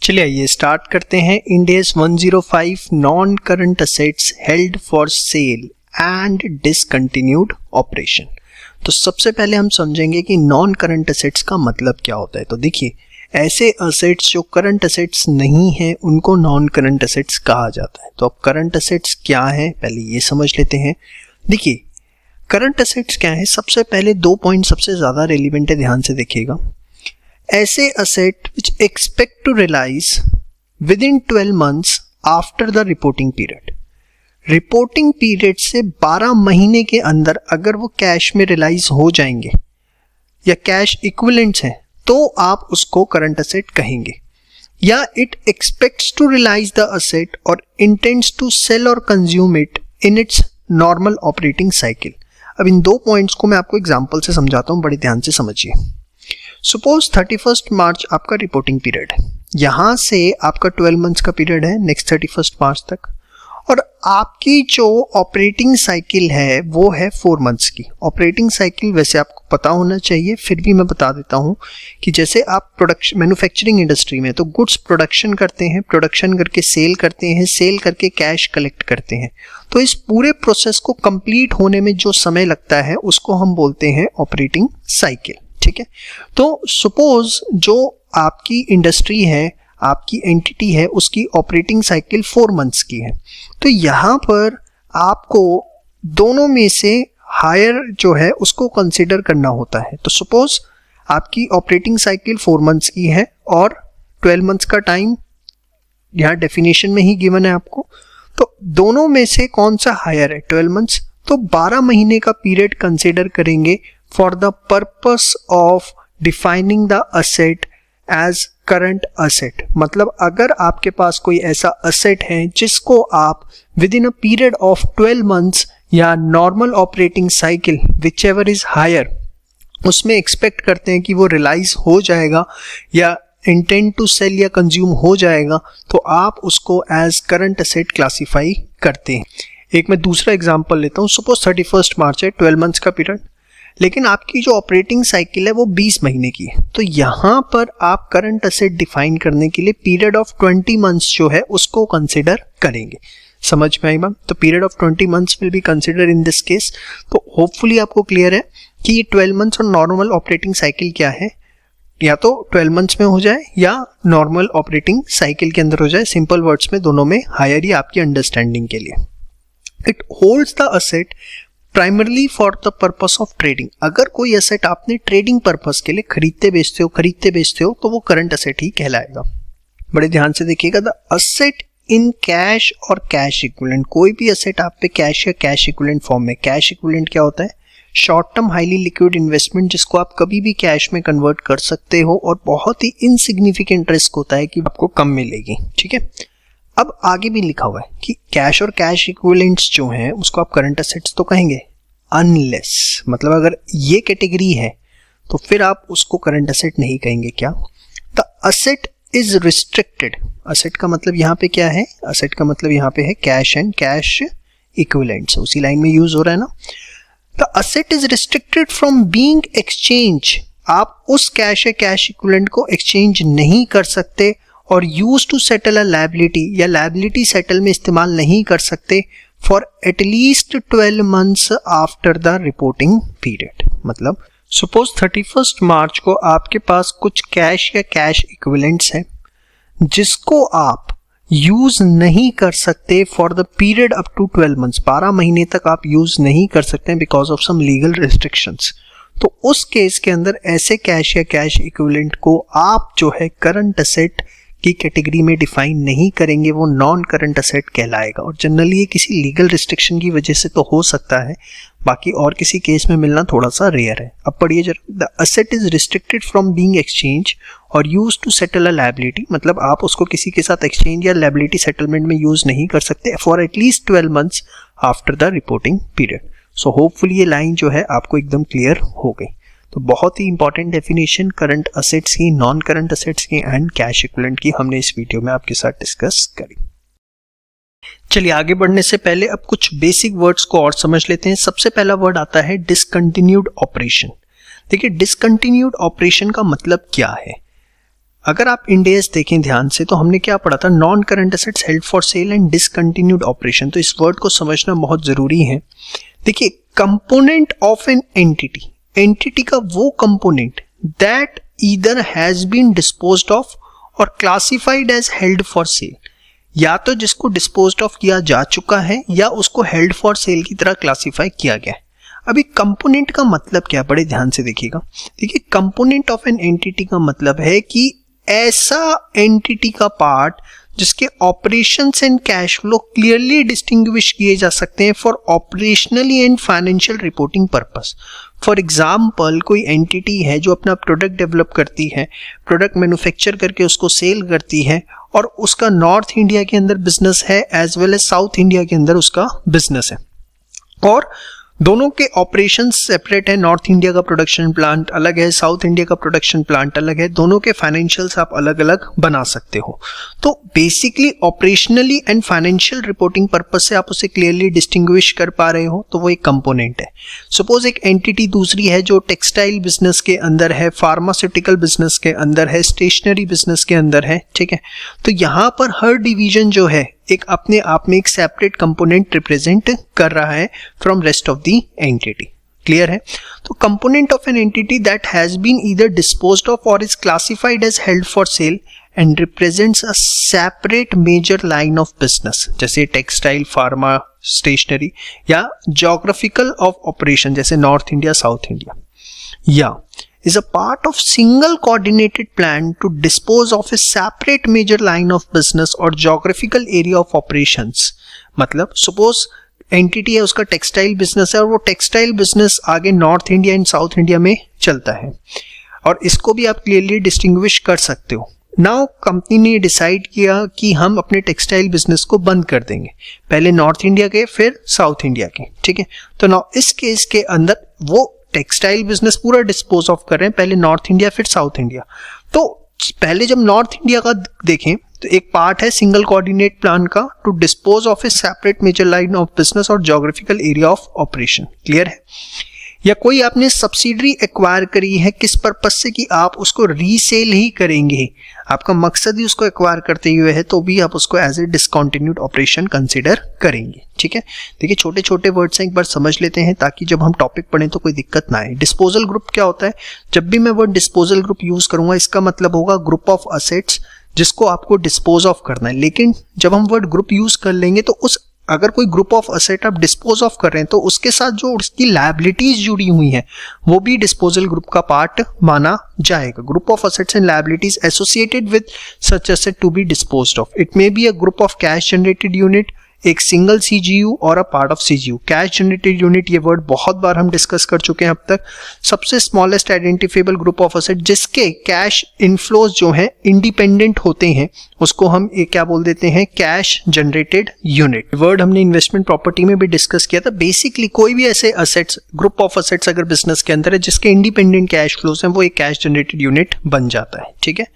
चलिए आइए स्टार्ट करते हैं। इंडेस 105 non current assets held for sale and discontinued operation. तो सबसे पहले हम समझेंगे कि नॉन करंट असेट्स का मतलब क्या होता है। तो देखिए, ऐसे असेट्स जो करंट असेट्स नहीं है उनको नॉन करंट असेट्स कहा जाता है। तो अब करंट असेट्स क्या है पहले ये समझ लेते हैं। देखिए, करंट असेट्स क्या है, सबसे पहले 2 पॉइंट सबसे ज्यादा रेलिवेंट है, ध्यान से देखिएगा। ऐसे asset which expect to realise within 12 months after the reporting period. Reporting period से 12 महीने के अंदर अगर वो कैश में रियलाइज हो जाएंगे या कैश इक्विवेलेंट्स हैं तो आप उसको करंट असेट कहेंगे। या it expects to realise the asset और इंटेंड्स टू सेल और consume it in its normal operating cycle. अब इन 2 पॉइंट्स को मैं आपको एग्जांपल से समझाता हूं, बड़े ध्यान से समझिए। सपोज 31 मार्च आपका रिपोर्टिंग पीरियड है, यहां से आपका 12 मंथ्स का पीरियड है नेक्स्ट 31 मार्च तक, और आपकी जो ऑपरेटिंग साइकिल है वो है 4 मंथ्स की। ऑपरेटिंग साइकिल वैसे आपको पता होना चाहिए, फिर भी मैं बता देता हूं कि जैसे आप प्रोडक्शन मैन्युफैक्चरिंग इंडस्ट्री में तो गुड्स प्रोडक्शन करते हैं, प्रोडक्शन करके सेल करते हैं, सेल करके कैश कलेक्ट करते हैं। तो इस पूरे प्रोसेस को कंप्लीट होने में जो समय लगता है उसको हम बोलते हैं ऑपरेटिंग साइकिल। ठीक है, तो सपोज जो आपकी इंडस्ट्री है, आपकी एंटिटी है, उसकी ऑपरेटिंग साइकिल 4 मंथ्स की है। तो यहां पर आपको दोनों में से हायर जो है उसको कंसीडर करना होता है। तो सपोज आपकी ऑपरेटिंग साइकिल 4 मंथ्स की है और 12 मंथ्स का टाइम यहां डेफिनेशन में ही गिवन है आपको। तो दोनों में से कौन सा हायर है, 12 मंथ्स, तो 12 महीने का पीरियड कंसीडर करेंगे for the purpose of defining the asset as current asset. मतलब अगर आपके पास कोई ऐसा असेट है जिसको आप within a period of 12 months या normal operating cycle whichever is higher उसमें एक्सपेक्ट करते हैं कि वो रियलाइज हो जाएगा या इंटेंड टू सेल या कंज्यूम हो जाएगा, तो आप उसको एज करंट असेट क्लासीफाई करते हैं। एक मैं दूसरा एग्जांपल लेता हूं। सपोज 31 मार्च है, 12 मंथ्स का पीरियड, लेकिन आपकी जो ऑपरेटिंग साइकिल है वो 20 महीने की है। तो यहां पर आप करंट असेट डिफाइन करने के लिए पीरियड ऑफ 20 मंथ्स जो है उसको कंसिडर करेंगे। समझ में आई बात? तो period of 20 months will be consider in this case. तो होपफुली आपको क्लियर है कि ये 12 मंथ्स और नॉर्मल ऑपरेटिंग साइकिल क्या है, या तो 12 मंथ्स में हो जाए या नॉर्मल ऑपरेटिंग साइकिल के अंदर हो जाए। सिंपल वर्ड्स में दोनों में हायर ही आपकी अंडरस्टैंडिंग के लिए। It holds the asset primarily for the purpose of trading. अगर कोई एसेट आपने ट्रेडिंग पर्पस के लिए खरीदते बेचते हो तो वो करंट एसेट ही कहलाएगा। बड़े ध्यान से देखिएगा, द असेट इन कैश और कैश इक्विवेलेंट। कोई भी एसेट आप पे कैश या कैश इक्विवेलेंट फॉर्म में। कैश इक्विवेलेंट क्या होता है? Short term highly liquid investment जिसको आप कभी भी कैश में कन्वर्ट कर सकते हो और बहुत ही इनसिग्निफिकेंट रिस्क होता है कि आपको कम मिलेगी। ठीक है, अब आगे भी लिखा हुआ है कि कैश और कैश इक्विवेलेंट्स जो हैं उसको आप करंट असेट्स तो कहेंगे, अनलेस, मतलब अगर ये कैटेगरी है तो फिर आप उसको करंट असेट नहीं कहेंगे। क्या? The asset is restricted. Asset का मतलब यहाँ पे क्या है? असेट का मतलब यहाँ पे है कैश एंड कैश इक्विवेलेंट्स, उसी लाइन में यूज हो रहा है ना। The asset is restricted from being exchange. आप उस कैश या कैश इक्विवेलेंट को एक्सचेंज नहीं कर सकते और use to settle a liability या लायबिलिटी सेटल में इस्तेमाल नहीं कर सकते for at least 12 months after the reporting period. मतलब सपोज 31 मार्च को आपके पास कुछ कैश या कैश इक्विवेलेंट्स हैं जिसको आप यूज नहीं कर सकते for the period up to 12 months. 12 महीने तक आप यूज नहीं कर सकते because of some legal restrictions. तो उस केस के अंदर ऐसे कैश या कैश इक्विवेलेंट को आप जो है करंट असेट की कैटेगरी में डिफाइन नहीं करेंगे, वो नॉन करंट असेट कहलाएगा। और जनरली ये किसी लीगल रिस्ट्रिक्शन की वजह से तो हो सकता है, बाकी और किसी केस में मिलना थोड़ा सा रेयर है। अब पढ़िए जरा, the asset is restricted from being exchange और use to settle a liability. मतलब आप उसको किसी के साथ एक्सचेंज या लायबिलिटी सेटलमेंट में यूज नहीं कर सकते for at least 12 months after the reporting period. So hopefully ये लाइन जो है आपको एकदम क्लियर हो गई। तो बहुत ही इंपॉर्टेंट डेफिनेशन करंट असेट्स की, नॉन करंट असेट्स की एंड कैश इक्विवेलेंट की हमने इस वीडियो में आपके साथ डिस्कस करी। चलिए आगे बढ़ने से पहले अब कुछ बेसिक वर्ड्स को और समझ लेते हैं। सबसे पहला वर्ड आता है डिसकंटिन्यूड ऑपरेशन। देखिए, डिसकंटिन्यूड ऑपरेशन का मतलब क्या है? अगर आप इंड एस देखें ध्यान से तो हमने क्या पढ़ा था, non current assets held for sale and discontinued operation. तो इस वर्ड को समझना बहुत जरूरी है। देखिए, component of an entity, entity का वो component that either has been disposed of और classified as held for sale, या तो जिसको डिस्पोज्ड ऑफ किया जा चुका है या उसको हेल्ड फॉर सेल की तरह क्लासिफाई किया गया है। अभी कंपोनेंट का मतलब क्या, बड़े ध्यान से देखिएगा। देखिए, कंपोनेंट ऑफ एन एंटिटी का मतलब है कि ऐसा एंटिटी का पार्ट जिसके operations and cash flow clearly distinguish किए जा सकते हैं for operationally and financial reporting purpose. For example, कोई एंटिटी है जो अपना प्रोडक्ट डेवलप करती है, प्रोडक्ट मैन्युफैक्चर करके उसको सेल करती है, और उसका नॉर्थ इंडिया के अंदर बिजनेस है as well as South India के अंदर उसका बिजनेस है, और दोनों के ऑपरेशन सेपरेट है। नॉर्थ इंडिया का प्रोडक्शन प्लांट अलग है, साउथ इंडिया का प्रोडक्शन प्लांट अलग है, दोनों के फाइनेंशियल्स आप अलग अलग बना सकते हो। तो basically operationally and financial reporting purpose से आप उसे क्लियरली डिस्टिंग्विश कर पा रहे हो, तो वो एक कंपोनेंट है। सपोज एक एंटिटी दूसरी है जो टेक्सटाइल बिजनेस के अंदर है, फार्मास्यूटिकल बिजनेस के अंदर है, स्टेशनरी बिजनेस के अंदर है, ठीक है। तो यहाँ पर हर डिवीजन जो है एक अपने आप में एक सेपरेट कंपोनेंट रिप्रेजेंट कर रहा है from rest of the entity. Clear है? तो component of an entity that has been either disposed of और is classified as held for sale and represents a separate major line of business, जैसे textile, pharma, stationery, या geographical of operation जैसे north India, south India, या is a part of single coordinated plan to dispose of a separate major line of business or geographical area of operations। मतलब suppose entity है, उसका textile business है और वो textile business आगे north India and south India में चलता है, और इसको भी आप क्लियरली डिस्टिंग्विश कर सकते हो। नाउ कंपनी ने डिसाइड किया कि हम अपने टेक्सटाइल बिजनेस को बंद कर देंगे, पहले नॉर्थ इंडिया के फिर साउथ इंडिया के, ठीक है। तो नाउ इस केस के अंदर वो टेक्सटाइल बिजनेस पूरा डिस्पोज ऑफ कर रहे हैं, पहले नॉर्थ इंडिया फिर साउथ इंडिया। तो पहले जब नॉर्थ इंडिया का देखें तो एक पार्ट है सिंगल कोऑर्डिनेट प्लान का to dispose of a separate major line of business और geographical area of operation. Clear है? या कोई आपने सब्सिडरी एक्वायर करी है, किस पर्पस से कि आप उसको रीसेल ही करेंगे, आपका मकसद ही उसको एक्वायर करते हुए है, तो भी आप उसको as a discontinued operation consider करेंगे। ठीक है, देखिए छोटे छोटे वर्ड्स हैं, एक बार समझ लेते हैं ताकि जब हम टॉपिक पढ़ें तो कोई दिक्कत ना आए। डिस्पोजल ग्रुप क्या होता है? जब भी मैं वर्ड डिस्पोजल ग्रुप यूज करूंगा इसका मतलब होगा ग्रुप ऑफ असेट्स जिसको आपको डिस्पोज ऑफ करना है। लेकिन जब हम वर्ड ग्रुप यूज कर लेंगे तो उस अगर कोई ग्रुप ऑफ असेट आप डिस्पोज ऑफ कर रहे हैं तो उसके साथ जो उसकी लायबिलिटीज जुड़ी हुई हैं वो भी डिस्पोजल ग्रुप का पार्ट माना जाएगा। Group of assets and liabilities associated with such asset to be disposed of. It may be a group of cash generated unit, एक सिंगल सीजीयू और a part of CGU. Cash generated unit ये वर्ड बहुत बार हम discuss कर चुके हैं अब तक। सबसे smallest identifiable group of asset जिसके कैश इनफ्लोज जो हैं इंडिपेंडेंट होते हैं उसको हम एक क्या बोल देते हैं? Cash generated unit. वर्ड हमने इन्वेस्टमेंट प्रॉपर्टी में भी डिस्कस किया था। बेसिकली कोई भी ऐसे असेट्स, ग्रुप ऑफ असेट्स अगर बिजनेस के अंदर है जिसके इंडिपेंडेंट कैश फ्लोज हैं वो एक कैश जनरेटेड यूनिट बन जाता है। ठीक है,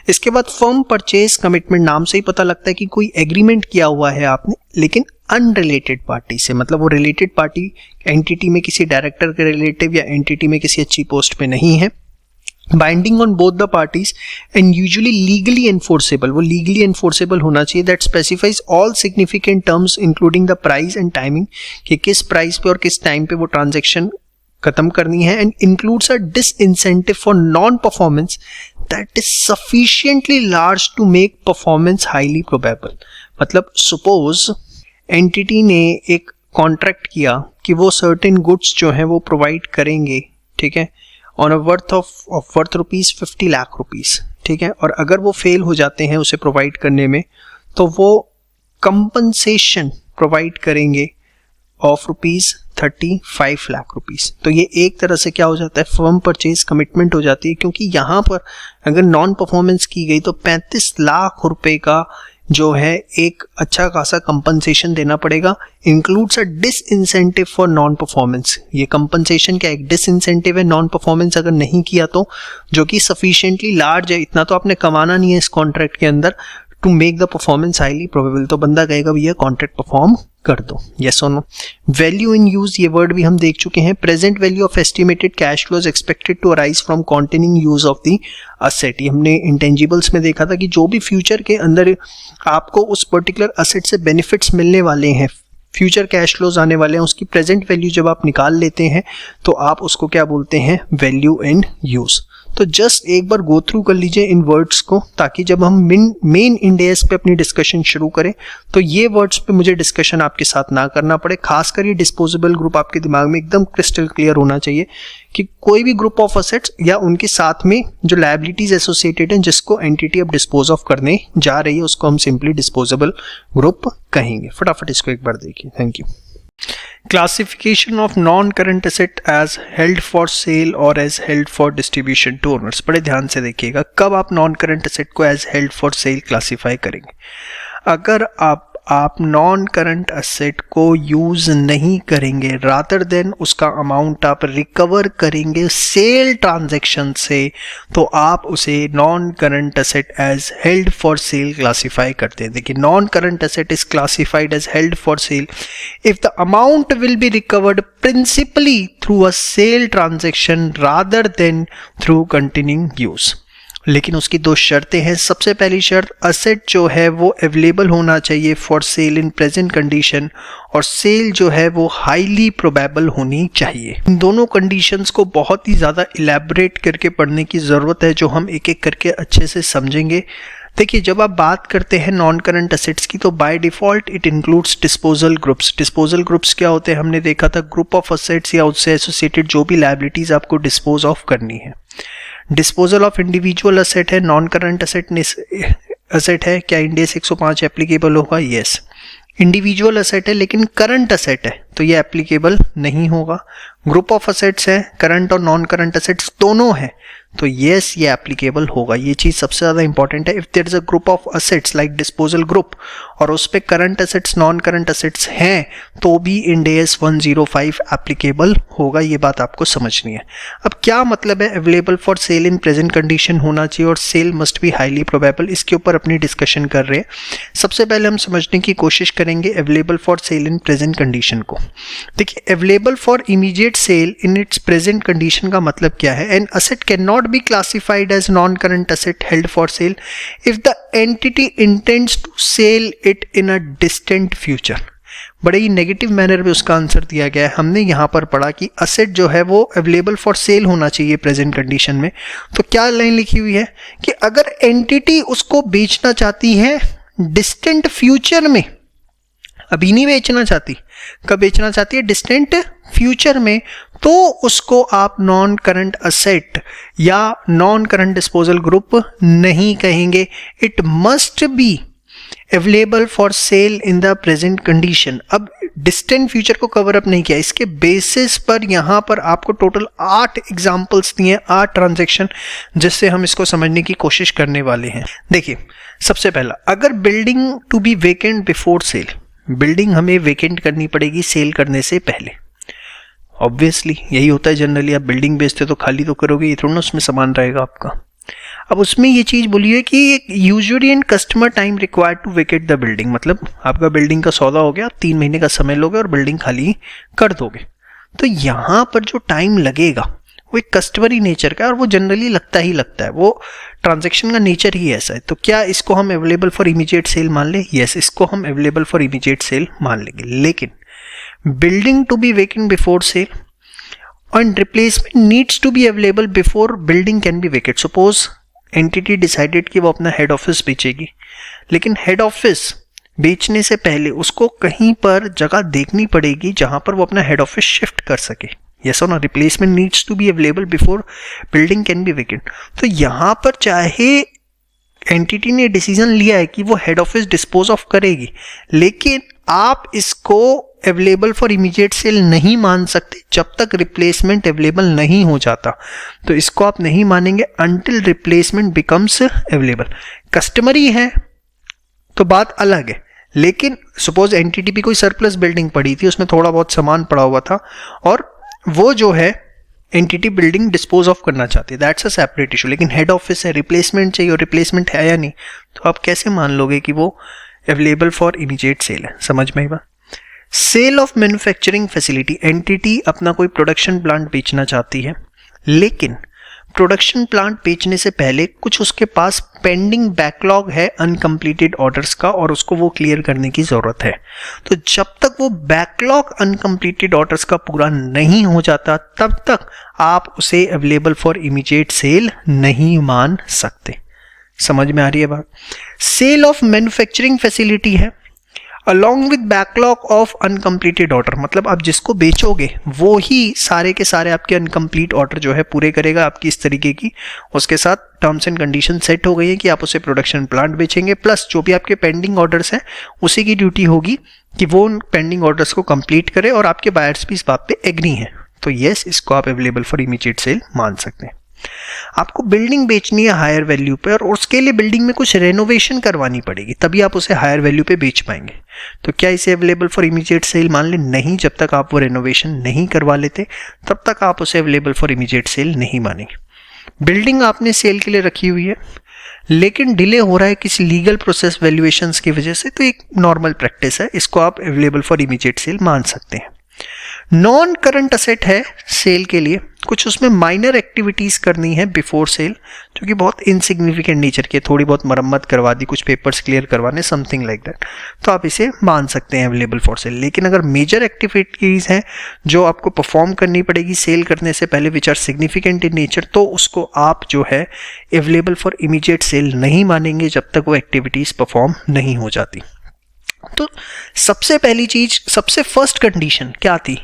इसके बाद फर्म परचेज कमिटमेंट, नाम से ही पता लगता है कि कोई एग्रीमेंट किया हुआ है आपने लेकिन अनरिलेटेड पार्टी से, मतलब वो रिलेटेड पार्टी एंटिटी में किसी डायरेक्टर के रिलेटिव या एंटिटी में किसी अच्छी पोस्ट पे नहीं है। Binding on both the parties and usually legally enforceable, वो लीगली एनफोर्सेबल होना चाहिए। That specifies all significant terms including the price and timing, कि किस प्राइस पे और किस टाइम पे वो ट्रांजेक्शन खत्म करनी है। And includes a disincentive for non performance that is sufficiently large to make performance highly probable. मतलब सपोज एंटिटी ने एक कॉन्ट्रैक्ट किया कि वो सर्टेन गुड्स जो हैं वो प्रोवाइड करेंगे, ठीक है, on a worth rupees 50 lakh rupees, ठीक है, और अगर वो फेल हो जाते हैं उसे प्रोवाइड करने में तो वो कंपनसेशन प्रोवाइड करेंगे ऑफ रुपीज 35 लाख रुपीस। तो ये एक तरह से क्या हो जाता है? फर्म परचेज कमिटमेंट हो जाती है, क्योंकि यहाँ पर अगर नॉन परफॉर्मेंस की गई तो 35 लाख रुपए का जो है एक अच्छा खासा कंपनसेशन देना पड़ेगा। Includes a disincentive for non performance. ये कंपनसेशन क्या, एक डिसइंसेंटिव है नॉन परफॉर्मेंस अगर नहीं किया तो, जो कि सफिशिएंटली लार्ज है, इतना तो आपने कमाना नहीं है इस कॉन्ट्रैक्ट के अंदर to make the performance highly probable. तो बंदा कहेगा भैया कॉन्ट्रैक्ट परफॉर्म कर दो, यस और नो। वैल्यू इन यूज, ये वर्ड भी हम देख चुके हैं। Present value of estimated cash flows expected to arise from continuing use of the asset. ये हमने इंटेंजिबल्स में देखा था कि जो भी फ्यूचर के अंदर आपको उस पर्टिकुलर असेट से बेनिफिट्स मिलने वाले हैं, फ्यूचर कैश फ्लोज आने वाले हैं, उसकी प्रेजेंट वैल्यू जब आप निकाल लेते हैं तो आप उसको क्या बोलते हैं, वैल्यू इन यूज। तो जस्ट एक बार गो थ्रू कर लीजिए इन वर्ड्स को, ताकि जब हम मेन इंड एस पे अपनी डिस्कशन शुरू करें तो ये वर्ड्स पे मुझे डिस्कशन आपके साथ ना करना पड़े। खासकर ये डिस्पोजेबल ग्रुप आपके दिमाग में एकदम क्रिस्टल क्लियर होना चाहिए कि कोई भी ग्रुप ऑफ असेट्स या उनके साथ में जो लायबिलिटीज एसोसिएटेड हैं जिसको एंटिटी अब डिस्पोज ऑफ करने जा रही है उसको हम सिंपली डिस्पोजेबल ग्रुप कहेंगे। फटाफट इसको एक बार देखिए। Thank you. Classification of non-current asset as held for sale or as held for distribution to owners। बड़े ध्यान से देखिएगा कब आप non-current asset को as held for sale classify करेंगे। अगर आप नॉन करंट असेट को यूज नहीं करेंगे, रादर देन उसका अमाउंट आप रिकवर करेंगे सेल ट्रांजैक्शन से, तो आप उसे non current asset as held for sale classify करते हैं। देखिए, non current asset is classified as held for sale if the amount will be recovered principally through a sale transaction rather than through continuing use. लेकिन उसकी दो शर्तें हैं। सबसे पहली शर्त, असेट जो है वो अवेलेबल होना चाहिए for sale in present condition, और सेल जो है वो हाईली प्रोबेबल होनी चाहिए। इन दोनों कंडीशंस को बहुत ही ज़्यादा इलेबोरेट करके पढ़ने की ज़रूरत है, जो हम एक एक करके अच्छे से समझेंगे। देखिए, जब आप बात करते हैं नॉन करंट असेट्स की तो by default it includes disposal groups. Disposal groups क्या होते हैं, हमने देखा था ग्रुप ऑफ असेट्स या उससे एसोसिएटेड जो भी लायबिलिटीज आपको डिस्पोज ऑफ करनी है। डिस्पोजल ऑफ इंडिविजुअल असेट है, नॉन करंट असेट है, क्या इंड एस 105 एप्लीकेबल होगा? यस। इंडिविजुअल असेट है लेकिन करंट असेट है तो ये एप्लीकेबल नहीं होगा। ग्रुप ऑफ असेट्स है, करंट और नॉन करंट असेट्स दोनों है, तो यस ये एप्लीकेबल होगा। ये चीज सबसे ज्यादा इंपॉर्टेंट है। If there is a group of assets like disposal group और उस पे current assets non current assets हैं तो भी इंड एस 105 एप्लीकेबल होगा। ये बात आपको समझनी है। अब क्या मतलब है available for sale in present condition होना चाहिए और sale must be highly probable, इसके ऊपर अपनी डिस्कशन कर रहे हैं। सबसे पहले हम समझने की कोशिश करेंगे available for sale in present condition को। देखिए, available for immediate sale in its present condition का मतलब क्या है? An asset can not be classified as non-current asset held for sale if the entity intends to sell it in a distant future। बड़े ही negative manner में उसका answer दिया गया है। हमने यहाँ पर पढ़ा कि असेट जो है वो अवेलेबल फॉर सेल होना चाहिए प्रेजेंट कंडीशन में, तो क्या लाइन लिखी हुई है कि अगर एंटिटी उसको बेचना चाहती है डिस्टेंट फ्यूचर में, अभी नहीं बेचना चाहती, कब बेचना चाहती है? डिस्टेंट फ्यूचर में, तो उसको आप नॉन करंट असेट या नॉन करंट डिस्पोजल ग्रुप नहीं कहेंगे। It must be available for sale in the present condition. अब डिस्टेंट फ्यूचर को कवर अप नहीं किया, इसके बेसिस पर यहां पर आपको टोटल 8 एग्जांपल्स दिए, 8 ट्रांजैक्शन, जिससे हम इसको समझने की कोशिश करने वाले हैं। देखिए, सबसे पहला, अगर building to be vacant before sale, building हमें वेकेंट करनी पड़ेगी सेल करने से पहले। ऑब्वियसली यही होता है जनरली, आप बिल्डिंग बेचते तो खाली तो करोगे, ये थोड़ा ना उसमें सामान रहेगा आपका। अब उसमें ये चीज बोली है कि usually in customer time required to vacate the building, मतलब आपका बिल्डिंग का सौदा हो गया, 3 महीने का समय लोगे और बिल्डिंग खाली कर दोगे। तो यहाँ पर जो टाइम लगेगा वो एक कस्टमरी नेचर का है और वो जनरली लगता है, वो ट्रांजैक्शन का नेचर ही ऐसा है। तो क्या इसको हम अवेलेबल फॉर इमीडिएट सेल मान लें? यस, इसको हम अवेलेबल फॉर इमीडिएट सेल मान लेंगे। लेकिन building to be vacant before sale and replacement needs to be available before building can be vacated। Suppose entity decided कि वो अपना हेड ऑफिस बेचेगी, लेकिन हेड ऑफिस बेचने से पहले उसको कहीं पर जगह देखनी पड़ेगी जहां पर वो अपना हेड ऑफिस शिफ्ट कर सके। Yes or no? Replacement needs to be available before building can be vacant। तो यहां पर चाहे एंटिटी ने डिसीजन लिया है कि वो हेड ऑफिस डिस्पोज ऑफ करेगी, लेकिन आप इसको अवेलेबल फॉर इमीडिएट सेल नहीं मान सकते जब तक रिप्लेसमेंट अवेलेबल नहीं हो जाता। तो इसको आप नहीं मानेंगे until replacement becomes available. Customary है तो बात अलग है, लेकिन सपोज एंटिटी भी कोई सरप्लस बिल्डिंग पड़ी थी, उसमें थोड़ा बहुत सामान पड़ा हुआ था और वो जो है एंटिटी बिल्डिंग डिस्पोज ऑफ करना चाहती है, दैट्स अ सेपरेट इशू। लेकिन हेड ऑफिस है, रिप्लेसमेंट चाहिए और रिप्लेसमेंट है या नहीं, तो आप कैसे मान लोगे कि वो अवेलेबल फॉर इमीडिएट सेल है? समझ में आई बात? Sale of manufacturing facility, entity अपना कोई प्रोडक्शन प्लांट बेचना चाहती है, लेकिन प्रोडक्शन प्लांट बेचने से पहले कुछ उसके पास पेंडिंग बैकलॉग है अनकम्प्लीटेड ऑर्डर्स का और उसको वो क्लियर करने की ज़रूरत है। तो जब तक वो बैकलॉग अनकम्प्लीटेड ऑर्डर्स का पूरा नहीं हो जाता तब तक आप उसे अवेलेबल फॉर इमीडिएट सेल नहीं मान सकते। समझ में आ रही है बात? सेल ऑफ मैन्युफैक्चरिंग फैसिलिटी है along with backlog of uncompleted order, मतलब आप जिसको बेचोगे वो ही सारे के सारे आपके अनकम्प्लीट ऑर्डर जो है पूरे करेगा आपकी इस तरीके की। उसके साथ टर्म्स एंड कंडीशन सेट हो गई है कि आप उसे प्रोडक्शन प्लांट बेचेंगे, प्लस जो भी आपके पेंडिंग ऑर्डर्स हैं उसी की ड्यूटी होगी कि वो उन पेंडिंग ऑर्डर्स को कंप्लीट करे और आपके बायर्स भी इस बात पे एग्री हैं। तो यस, इसको आप अवेलेबल फॉर इमीडिएट सेल मान सकते हैं। आपको बिल्डिंग बेचनी है हायर वैल्यू पे और उसके लिए बिल्डिंग में कुछ रेनोवेशन करवानी पड़ेगी, तभी आप उसे हायर वैल्यू पे बेच पाएंगे। तो क्या इसे अवेलेबल फॉर इमीडिएट सेल मान लें? नहीं, जब तक आप वो रेनोवेशन नहीं करवा लेते तब तक आप उसे अवेलेबल फॉर इमीडिएट सेल नहीं मानेंगे। बिल्डिंग आपने सेल के लिए रखी हुई है लेकिन डिले हो रहा है किसी लीगल प्रोसेस वैल्यूएशंस की वजह से, तो एक नॉर्मल प्रैक्टिस है, इसको आप अवेलेबल फॉर इमीडिएट सेल मान सकते हैं। नॉन करंट असेट है सेल के लिए, कुछ उसमें माइनर एक्टिविटीज करनी है बिफोर सेल जो कि बहुत इनसिग्निफिकेंट नेचर की है, थोड़ी बहुत मरम्मत करवा दी, कुछ पेपर्स क्लियर करवाने, समथिंग लाइक दैट, तो आप इसे मान सकते हैं अवेलेबल फॉर सेल। लेकिन अगर मेजर एक्टिविटीज हैं जो आपको परफॉर्म करनी पड़ेगी सेल करने से पहले which are significant in nature, तो उसको आप जो है अवेलेबल फॉर इमीडिएट सेल नहीं मानेंगे जब तक वो एक्टिविटीज परफॉर्म नहीं हो जाती। तो सबसे पहली चीज, सबसे फर्स्ट कंडीशन क्या थी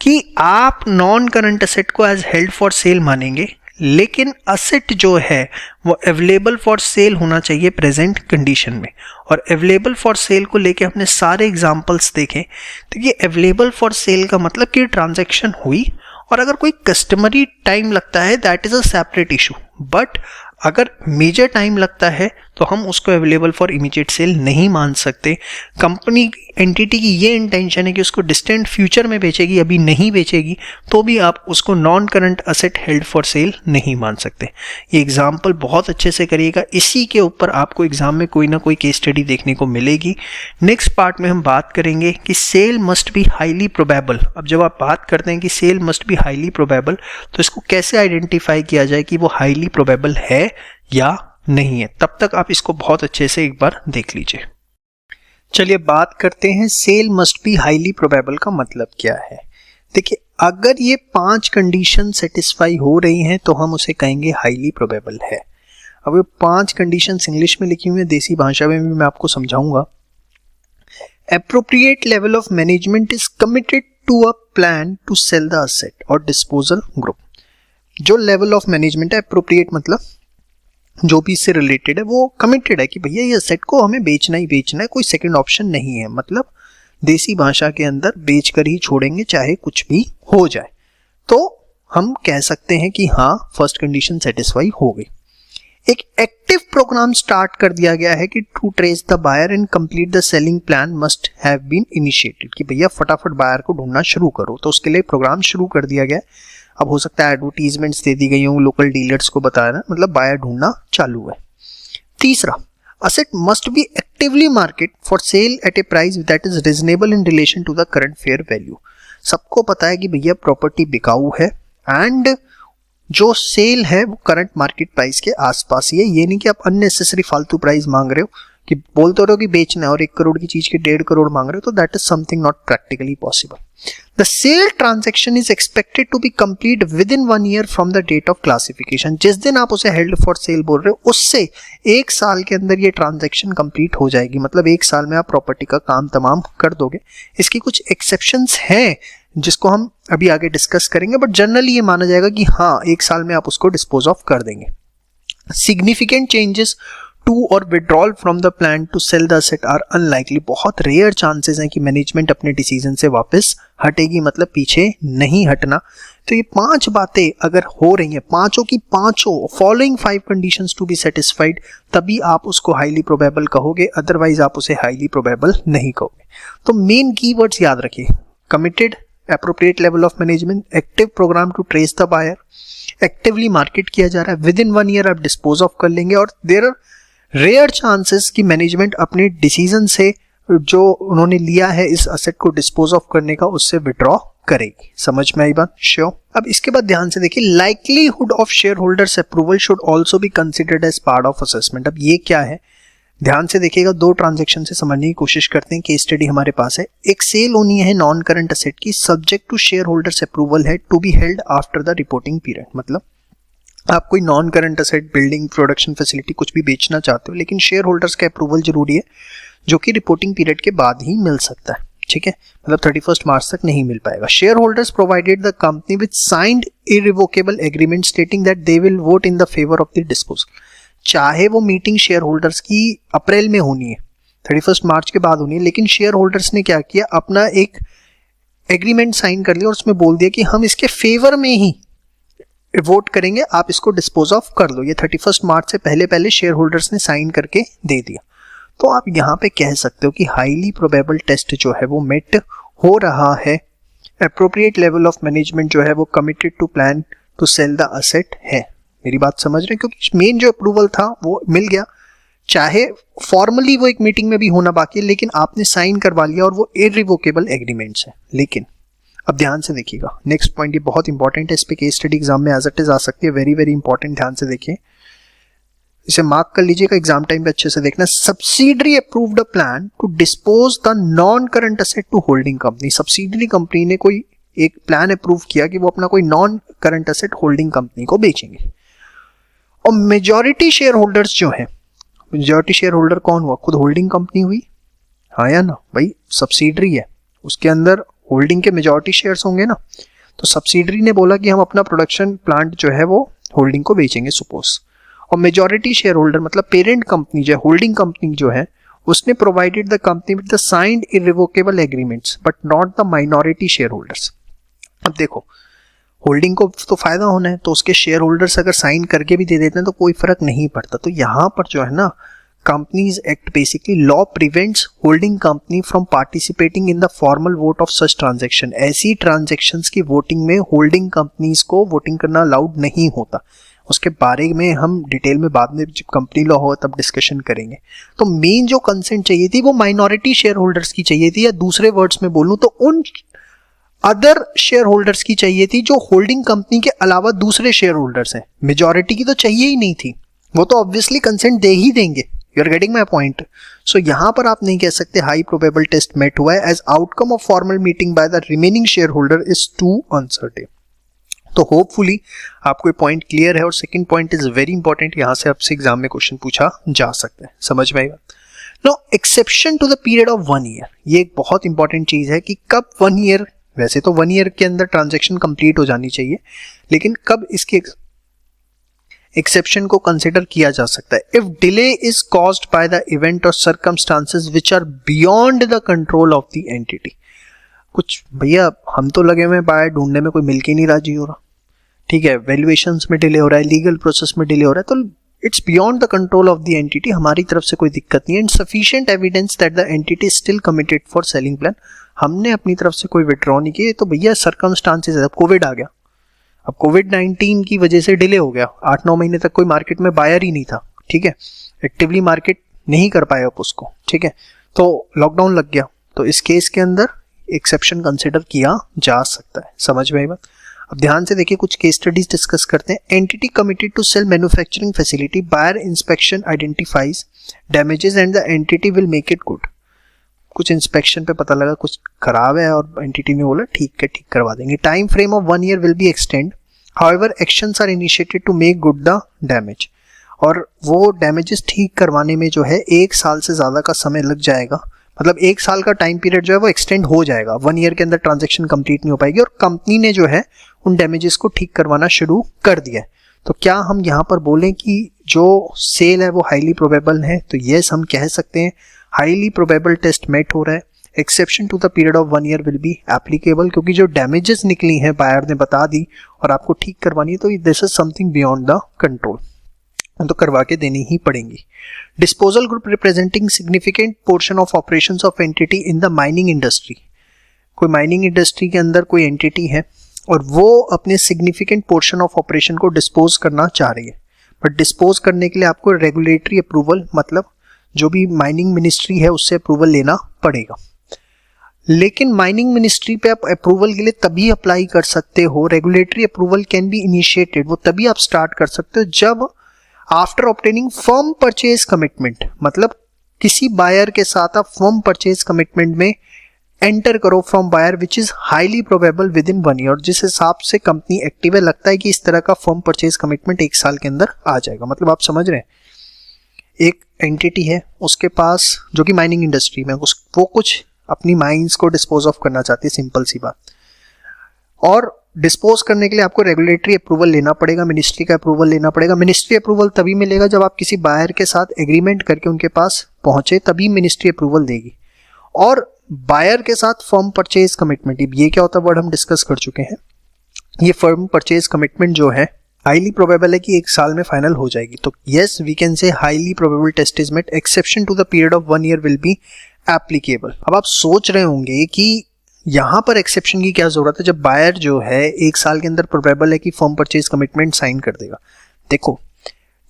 कि आप नॉन करंट असेट को एज हेल्ड फॉर सेल मानेंगे, लेकिन असेट जो है वो अवेलेबल फॉर सेल होना चाहिए प्रेजेंट कंडीशन में। और अवेलेबल फॉर सेल को लेके हमने सारे एग्जांपल्स देखे, तो ये अवेलेबल फॉर सेल का मतलब कि ट्रांजैक्शन हुई और अगर कोई कस्टमरी टाइम लगता है that is a separate issue, but अगर मेजर टाइम लगता है तो हम उसको अवेलेबल फॉर इमीडिएट सेल नहीं मान सकते। कंपनी एंटिटी की ये इंटेंशन है कि उसको डिस्टेंट फ्यूचर में बेचेगी, अभी नहीं बेचेगी, तो भी आप उसको non current asset held for sale नहीं मान सकते। ये एग्जाम्पल बहुत अच्छे से करिएगा, इसी के ऊपर आपको एग्जाम में कोई ना कोई केस स्टडी देखने को मिलेगी। नेक्स्ट पार्ट में हम बात करेंगे कि sale must be highly probable. अब जब आप बात करते हैं कि sale must be highly probable, तो इसको कैसे आइडेंटिफाई किया जाए कि वो हाईली प्रोबेबल है या नहीं है, तब तक आप इसको बहुत अच्छे से एक बार देख लीजिए। चलिए बात करते हैं sale must be highly probable का मतलब क्या है। देखिए, अगर ये 5 कंडीशन सेटिस्फाई हो रही हैं तो हम उसे कहेंगे हाईली प्रोबेबल है। अब ये 5 कंडीशंस इंग्लिश में लिखी हुई है, देसी भाषा में भी मैं आपको समझाऊंगा। Appropriate level of management is committed to a plan to sell the asset और डिस्पोजल ग्रुप। जो लेवल ऑफ मैनेजमेंट है, एप्रोप्रिएट मतलब जो भी इससे रिलेटेड है, वो कमिटेड है कि भैया ये असेट को हमें बेचना ही बेचना है, कोई सेकंड ऑप्शन नहीं है। मतलब देसी भाषा के अंदर बेच कर ही छोड़ेंगे चाहे कुछ भी हो जाए। तो हम कह सकते हैं कि हाँ, फर्स्ट कंडीशन सेटिस्फाई हो गई। एक एक्टिव प्रोग्राम स्टार्ट कर दिया गया है कि to trace the buyer and complete the selling plan must have been initiated, कि भैया फटाफट बायर को ढूंढना शुरू करो। तो उसके लिए प्रोग्राम शुरू कर दिया गया है। अब हो सकता है एडवर्टीजमेंट्स दे दी गई हों, लोकल डीलर्स को बताना, मतलब बायर ढूंढना चालू है। तीसरा, asset must be actively market for sale at a price that is reasonable in relation to the current fair value. सबको पता है कि भैया प्रॉपर्टी बिकाऊ है एंड जो सेल है वो करंट मार्केट प्राइस के आसपास ही है। ये नहीं कि आप अननेसेसरी फालतू प्राइस मांग रहे हो, कि बोलते रहो कि बेचना है और 1 करोड़ की चीज के 1.5 करोड़ मांग रहे हो, तो that is something not practically possible. The sale transaction is expected to be complete within 1 year from the date of classification. जिस दिन आप उसे हेल्ड फॉर सेल बोल रहे हो उससे 1 साल के अंदर ये ट्रांजैक्शन कंप्लीट हो जाएगी, मतलब 1 साल में आप प्रॉपर्टी का काम तमाम कर दोगे। इसकी कुछ एक्सेप्शंस हैं जिसको हम अभी आगे डिस्कस करेंगे, बट जनरली ये माना जाएगा कि हाँ, 1 साल में आप उसको डिस्पोज ऑफ कर देंगे। सिग्निफिकेंट चेंजेस टू और withdrawal from the plan to sell the asset are unlikely. बहुत रेयर चांसेस हैं कि मैनेजमेंट अपने डिसीजन से वापस हटेगी, मतलब पीछे नहीं हटना। तो ये 5 बातें अगर हो रही हैं, पांचों की पांचों following 5 conditions to be satisfied, तभी आप उसको हाईली प्रोबेबल कहोगे, अदरवाइज आप उसे हाईली प्रोबेबल नहीं कहोगे। तो मेन कीवर्ड्स याद रखिए, committed, appropriate level of management, active program to trace the buyer, actively market किया जा रहा है, विद इन 1 ईयर आप डिस्पोज ऑफ कर लेंगे, और देयर आर रेयर चांसेस कि मैनेजमेंट अपने डिसीजन से जो उन्होंने लिया है इस असेट को डिस्पोज ऑफ करने का, उससे विड्रॉ करेगी। समझ में आई बात? श्योर। अब इसके बाद ध्यान से देखिए, likelihood of shareholders approval should also be considered as part of assessment. अब ये क्या है, ध्यान से देखिएगा, दो ट्रांजेक्शन से समझने की कोशिश करते हैं। केस स्टडी हमारे पास है, एक सेल होनी है नॉन करंट असेट की, subject to shareholders approval है, to be held after the reporting period. मतलब आप कोई non current asset, building, production facility कुछ भी बेचना चाहते हो, लेकिन शेयर होल्डर्स का अप्रूवल जरूरी है, जो कि रिपोर्टिंग पीरियड के बाद ही मिल सकता है। ठीक है, मतलब 31 मार्च तक नहीं मिल पाएगा। Share holders provided the company with signed irrevocable agreement stating that they will vote in the favour of the disposal. चाहे वो मीटिंग शेयर होल्डर्स की अप्रैल में होनी है, 31 मार्च के बाद होनी है, लेकिन शेयर होल्डर्स ने क्या किया, अपना एक एग्रीमेंट साइन कर लिया और उसमें बोल दिया कि हम इसके फेवर में ही वोट करेंगे, आप इसको डिस्पोज ऑफ कर लो। ये 31 मार्च से पहले पहले शेयर होल्डर्स ने साइन करके दे दिया। तो आप यहाँ पे कह सकते हो कि हाईली प्रोबेबल टेस्ट जो है वो मेट हो रहा है, एप्रोप्रिएट लेवल ऑफ मैनेजमेंट जो है वो committed to plan to sell the asset है। मेरी बात समझ रहे हैं? क्योंकि मेन जो अप्रूवल था वो मिल गया, चाहे फॉर्मली वो एक मीटिंग में भी होना बाकी है, लेकिन आपने साइन करवा लिया और वो इरिवोकेबल एग्रीमेंट्स है। लेकिन अब ध्यान से देखिएगा, नेक्स्ट पॉइंट ये बहुत इंपॉर्टेंट है, इस पे केस स्टडी एग्जाम में एज इट इज आ सकती है, वेरी वेरी इंपॉर्टेंट। ध्यान से देखिए, इसे मार्क कर लीजिएगा, एग्जाम टाइम पे अच्छे से देखना। Subsidiary approved a plan to dispose the non current asset to holding company. Subsidiary company ने कोई एक प्लान अप्रूव किया कि वो अपना कोई non current asset holding company को बेचेंगे, और मेजॉरिटी शेयर होल्डर्स जो है, मेजॉरिटी शेयर होल्डर कौन हुआ? खुद होल्डिंग कंपनी हुई, हाँ या ना भाई? सब्सिडरी है, उसके अंदर होल्डिंग के मेजॉरिटी शेयर्स होंगे ना। तो सब्सिडरी ने बोला कि हम अपना प्रोडक्शन प्लांट जो है वो होल्डिंग को बेचेंगे सपोज, और मेजॉरिटी शेयर होल्डर मतलब पेरेंट कंपनी जो है, होल्डिंग कंपनी जो है, उसने provided the company with the signed irrevocable agreements but not the minority share holders. अब देखो, होल्डिंग को तो फायदा होना है, तो उसके शेयर होल्डर्स अगर साइन करके भी दे देते हैं तो कोई फर्क नहीं पड़ता। तो यहाँ पर जो है ना, companies act basically law prevents holding company from participating in the formal vote of such transaction. ऐसी ट्रांजेक्शन्स की वोटिंग में होल्डिंग कंपनीज को वोटिंग करना अलाउड नहीं होता। उसके बारे में हम डिटेल में बाद में जब कंपनी लॉ हो तब डिस्कशन करेंगे। तो मेन जो कंसेंट चाहिए थी वो माइनॉरिटी शेयर होल्डर्स की चाहिए थी, या दूसरे वर्ड्स में बोलूं तो उन अदर शेयर होल्डर्स की चाहिए थी जो होल्डिंग कंपनी के अलावा दूसरे शेयर होल्डर्स हैं। मेजॉरिटी की तो चाहिए ही नहीं थी, वो तो ऑब्वियसली कंसेंट दे ही देंगे। You are getting my point? So यहां पर आप नहीं कह सकते हाई प्रोबेबल टेस्ट मेट हुआ है, as outcome of formal meeting by the remaining share holder is to uncertain. तो होपफुली आपको पॉइंट क्लियर है। और second point is very important, यहां से आपसे एग्जाम में क्वेश्चन पूछा जा सकता है, समझ में आएगा। No exception to the period of 1 year, ये एक बहुत इंपॉर्टेंट चीज है कि कब 1 ईयर, वैसे तो 1 ईयर के अंदर ट्रांजैक्शन कंप्लीट हो जानी चाहिए, लेकिन कब इसके एक्सेप्शन को कंसिडर किया जा सकता है। If delay is caused by the event और circumstances which are beyond the control of the entity. कुछ भैया हम तो लगे हुए बायर ढूंढने में, कोई मिल के नहीं राजी हो रहा, ठीक है, वैल्यूएशंस में डिले हो रहा है, लीगल प्रोसेस में डिले हो रहा है, तो it's beyond the control of the entity, हमारी तरफ से कोई दिक्कत नहीं है। And sufficient evidence that the entity is still committed for selling plan, हमने अपनी तरफ से कोई विड्रॉ नहीं किया। तो भैया सर्कमस्टांसेस है, अब कोविड आ गया, अब कोविड-19 की वजह से डिले हो गया, 8-9 महीने तक कोई मार्केट में बायर ही नहीं था, ठीक है, एक्टिवली मार्केट नहीं कर पाए आप उसको, ठीक है, तो लॉकडाउन लग गया, तो इस केस के अंदर एक्सेप्शन कंसिडर किया जा सकता है, समझ में आई बात। अब ध्यान से देखिए, कुछ केस स्टडीज डिस्कस करते हैं। Entity committed to sell manufacturing facility, buyer inspection identifies damages and the entity will make it good. कुछ इंस्पेक्शन पे पता लगा कुछ खराब है और एंटिटी ने बोला ठीक है, ठीक करवा देंगे। Time frame of 1 year will be extend, however actions are initiated to make good the damage, और वो डैमेजेस ठीक करवाने में जो है 1 साल से ज्यादा का समय लग जाएगा, मतलब 1 साल का टाइम पीरियड जो है वो एक्सटेंड हो जाएगा। 1 ईयर के अंदर ट्रांजैक्शन कंप्लीट नहीं हो पाएगी, और कंपनी ने जो है उन डैमेजेस को ठीक करवाना शुरू कर दिया है। तो क्या हम यहाँ पर बोलें कि जो सेल है वो हाईली प्रोबेबल है? तो यस, हम कह सकते हैं हाईली प्रोबेबल टेस्ट मेट हो रहा है। Exception to the period of 1 year will be applicable, क्योंकि जो डैमेजेस निकली हैं बायर ने बता दी और आपको ठीक करवानी है, तो this is something beyond the control, तो करवा के देनी ही पड़ेंगी। Disposal group representing significant portion of operations of entity in the mining industry, कोई माइनिंग इंडस्ट्री के अंदर कोई एंटिटी है और वो अपने सिग्निफिकेंट पोर्शन ऑफ ऑपरेशन को डिस्पोज करना चाह रही है, बट डिस्पोज करने के लिए आपको रेगुलेटरी अप्रूवल, मतलब जो भी माइनिंग मिनिस्ट्री है उससे अप्रूवल लेना पड़ेगा। लेकिन माइनिंग मिनिस्ट्री पे आप अप्रूवल के लिए तभी अप्लाई कर सकते हो, regulatory approval can be initiated, वो तभी आप स्टार्ट कर सकते हो जब after obtaining firm purchase commitment, मतलब किसी बायर के साथ आप फर्म परचेज कमिटमेंट में एंटर करो from buyer which is highly probable within 1 year. जिस हिसाब से कंपनी एक्टिव है, लगता है कि इस तरह का फर्म परचेज कमिटमेंट 1 साल के अंदर आ जाएगा। मतलब आप समझ रहे हैं, एक एंटिटी है उसके पास जो कि माइनिंग इंडस्ट्री में वो कुछ अपनी माइंस को डिस्पोज ऑफ करना चाहती है, सिंपल सी बात, और डिस्पोज करने के लिए आपको रेगुलेटरी अप्रूवल लेना पड़ेगा, मिनिस्ट्री का अप्रूवल लेना पड़ेगा। मिनिस्ट्री अप्रूवल तभी मिलेगा जब आप किसी बायर के साथ एग्रीमेंट करके उनके पास पहुंचे, तभी मिनिस्ट्री अप्रूवल देगी। और बायर के साथ फर्म परचेज कमिटमेंट, ये क्या होता है वर्ड हम डिस्कस कर चुके हैं। ये फर्म परचेज कमिटमेंट जो है हाईली प्रोबेबल है कि 1 साल में फाइनल हो जाएगी। तो yes we can say highly probable test is met, exception to the period of 1 year will be applicable. अब आप सोच रहे होंगे कि यहां पर एक्सेप्शन की क्या जरूरत है जब बायर जो है 1 साल के अंदर प्रोबेबल है कि फर्म परचेज कमिटमेंट साइन कर देगा। देखो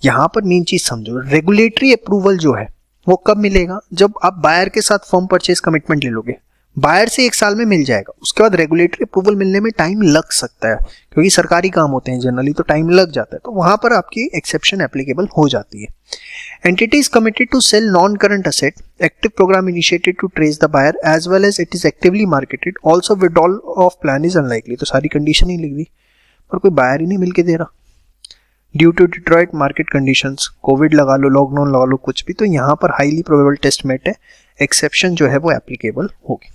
यहां पर मेन चीज समझो, रेगुलेटरी अप्रूवल जो है वो कब मिलेगा, जब आप बायर के साथ फर्म परचेज कमिटमेंट ले लोगे। बायर से 1 साल में मिल जाएगा, उसके बाद रेगुलेटरी अप्रूवल मिलने में टाइम लग सकता है क्योंकि सरकारी काम होते हैं जनरली, तो टाइम लग जाता है। तो वहां पर आपकी एक्सेप्शन एप्लीकेबल हो जाती है। Entity is committed to sell non-current asset. Active program initiated to trace the buyer as well as it is actively marketed. Also withdrawal of plan is unlikely. तो सारी कंडीशन ही लिख दी, पर कोई बायर ही नहीं मिलके दे रहा। Due to Detroit market conditions, Covid लगा लो, lockdown लगा लो, कुछ भी, तो यहाँ पर हाईली प्रोबेबल टेस्ट मेट है, एक्सेप्शन जो है वो एप्लीकेबल होगी।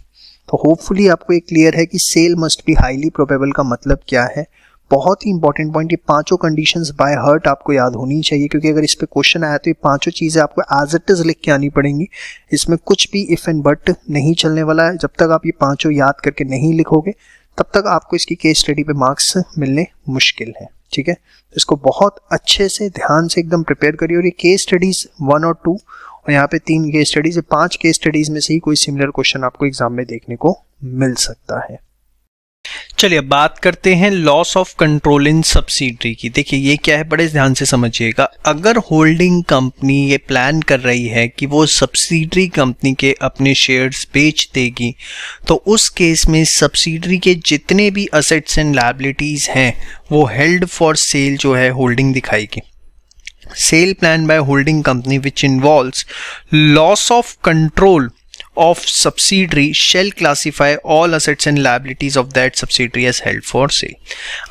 तो होपफुली आपको ये क्लियर है कि sale must be highly probable का मतलब क्या है। बहुत ही इंपॉर्टेंट पॉइंट, ये 5 कंडीशंस बाय हार्ट आपको याद होनी चाहिए, क्योंकि अगर इस पे क्वेश्चन आया तो ये 5 चीजें आपको एज इट इज लिख के आनी पड़ेंगी। इसमें कुछ भी इफ एंड बट नहीं चलने वाला है। जब तक आप ये 5 याद करके नहीं लिखोगे तब तक आपको इसकी केस स्टडी पे मार्क्स मिलने मुश्किल है। ठीक है, तो इसको बहुत अच्छे से ध्यान से एकदम प्रिपेयर करिए। और ये केस स्टडीज 1 और 2 और यहाँ पे 3 केस स्टडीज, 5 केस स्टडीज में से ही कोई सिमिलर क्वेश्चन आपको एग्जाम में देखने को मिल सकता है। चलिए अब बात करते हैं loss of control in subsidiary की। देखिए ये क्या है, बड़े ध्यान से समझिएगा। अगर होल्डिंग कंपनी ये प्लान कर रही है कि वो सब्सिडरी कंपनी के अपने शेयर्स बेच देगी, तो उस केस में सब्सिडरी के जितने भी असेट्स एंड लायबिलिटीज हैं वो हेल्ड फॉर सेल जो है होल्डिंग दिखाएगी। Sale plan by holding company which involves loss of control of subsidiary shall classify all assets and liabilities of that subsidiary as held for sale।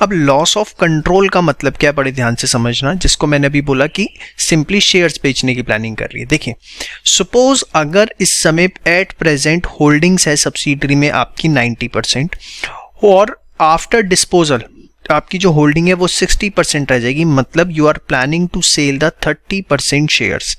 अब loss of control का मतलब क्या, बड़े ध्यान से समझना, जिसको मैंने अभी बोला कि सिंपली शेयर्स बेचने की प्लानिंग कर रही है। देखिए सपोज अगर इस समय एट प्रेजेंट होल्डिंग्स है सब्सिडियरी में आपकी 90% और आफ्टर डिस्पोजल आपकी जो होल्डिंग है वो 60% रह जाएगी। मतलब you are planning to sell the 30% shares,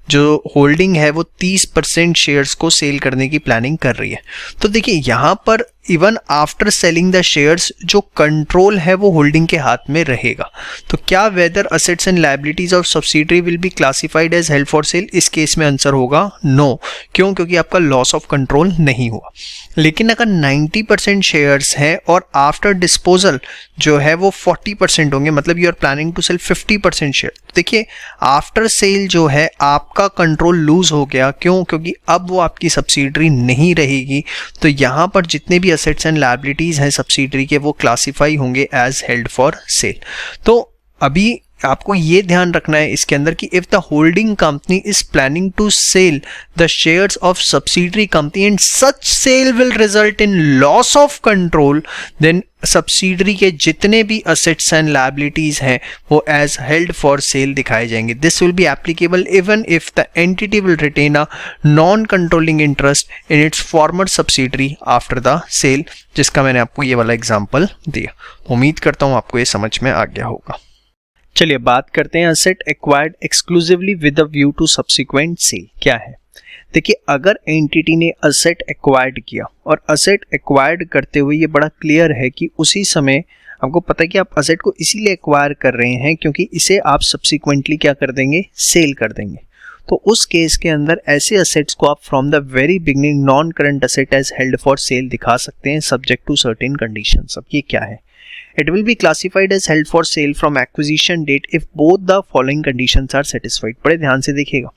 जो होल्डिंग है वो 30% शेयर्स को सेल करने की प्लानिंग कर रही है। तो देखिए यहाँ पर even after selling the shares जो कंट्रोल है वो होल्डिंग के हाथ में रहेगा। तो क्या whether assets and liabilities of subsidiary will be classified as held for sale, इस केस में आंसर होगा नो। क्यों? क्योंकि आपका लॉस ऑफ कंट्रोल नहीं हुआ। लेकिन अगर 90% शेयर्स हैं और आफ्टर डिस्पोजल जो है वो 40% होंगे, मतलब you are planning to sell 50% share. देखिए आफ्टर सेल जो है आपका कंट्रोल लूज हो गया। क्यों? क्योंकि अब वो आपकी सब्सिडरी नहीं रहेगी। तो यहाँ पर जितने भी असेट्स एंड लायबिलिटीज हैं सब्सिडरी के वो क्लासिफाई होंगे एज हेल्ड फॉर सेल। तो अभी आपको ये ध्यान रखना है इसके अंदर कि if the holding company is planning to sell the shares of subsidiary company and such sale will result in loss of control, then subsidiary के जितने भी असेट्स एंड लायबिलिटीज हैं वो एज हेल्ड फॉर सेल दिखाए जाएंगे। This will be applicable even if the entity will retain a non controlling interest in its former subsidiary after the sale, जिसका मैंने आपको ये वाला एग्जाम्पल दिया। उम्मीद करता हूँ आपको ये समझ में आ गया होगा। चलिए बात करते हैं asset acquired exclusively with a view to subsequent sale क्या है। देखिए अगर एंटिटी ने असेट एक्वायर्ड किया और असेट एक्वायर्ड करते हुए ये बड़ा क्लियर है कि उसी समय आपको पता है कि आप असेट को इसीलिए एक्वायर कर रहे हैं क्योंकि इसे आप सब्सिक्वेंटली क्या कर देंगे, सेल कर देंगे। तो उस केस के अंदर ऐसे असेट्स को आप from the very beginning non current asset as held for sale दिखा सकते हैं सब्जेक्ट टू सर्टेन कंडीशंस। अब ये क्या है, it will be classified as held for sale from acquisition date if both the following conditions are satisfied। बड़े ध्यान से देखिएगा,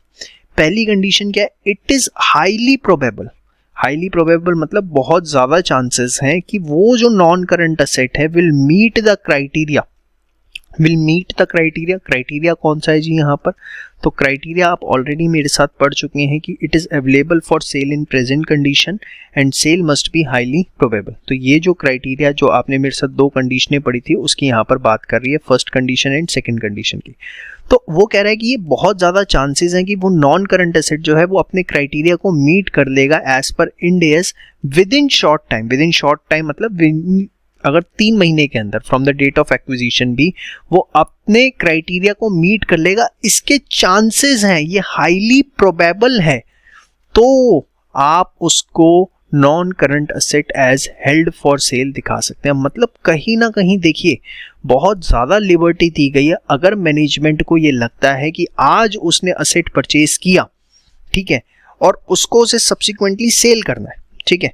पहली कंडीशन क्या है, it is highly probable. Highly probable मतलब बहुत ज्यादा चांसेस हैं कि वो जो नॉन करंट असेट है will meet the criteria. Criteria कौन सा है जी यहाँ पर, तो क्राइटेरिया आप ऑलरेडी मेरे साथ पढ़ चुके हैं कि it is available for sale in present condition and sale must be highly probable. तो ये जो क्राइटेरिया जो आपने मेरे साथ दो कंडीशनें पढ़ी थी उसकी यहाँ पर बात कर रही है, first condition and second condition की। तो वो कह रहा है कि ये बहुत ज्यादा चांसेस हैं कि वो नॉन करंट एसेट जो है वो अपने क्राइटेरिया को मीट कर लेगा as per Ind AS within short time मतलब अगर 3 महीने के अंदर from the date of acquisition भी वो अपने क्राइटेरिया को मीट कर लेगा, इसके चांसेस हैं, ये हाईली प्रोबेबल है, तो आप उसको non current asset as held for sale दिखा सकते हैं। मतलब कहीं ना कहीं देखिए बहुत ज्यादा लिबर्टी दी गई है। अगर मैनेजमेंट को ये लगता है कि आज उसने असेट परचेज किया, ठीक है, और उसको उसे सब्सिक्वेंटली सेल करना है, ठीक है,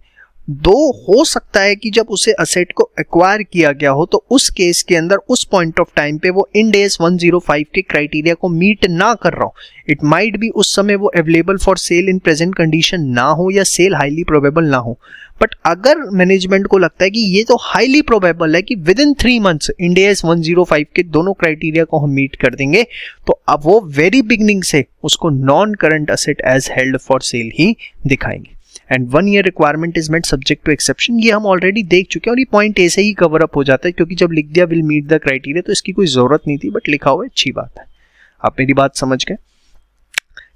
दो हो सकता है कि जब उसे असेट को एक्वायर किया गया हो तो उस केस के अंदर उस पॉइंट ऑफ टाइम पे वो इंड एस 105 के क्राइटेरिया को मीट ना कर रहा हो। इट माइट बी उस समय वो available for sale in present condition ना हो या सेल हाईली प्रोबेबल ना हो। बट अगर मैनेजमेंट को लगता है कि ये तो हाईली प्रोबेबल है कि with in 3 months end S 105 के दोनों क्राइटेरिया को हम मीट कर देंगे, तो अब वो वेरी बिगनिंग से उसको non current asset as held for sale ही दिखाएंगे। And 1 year requirement is met subject to exception, ये हम ऑलरेडी देख चुके हैं और ये पॉइंट ऐसे ही कवर अप हो जाता है, क्योंकि जब लिख दिया विल मीट द क्राइटेरिया तो इसकी कोई जरूरत नहीं थी, बट लिखा हुआ अच्छी बात है। आप मेरी बात समझ गए।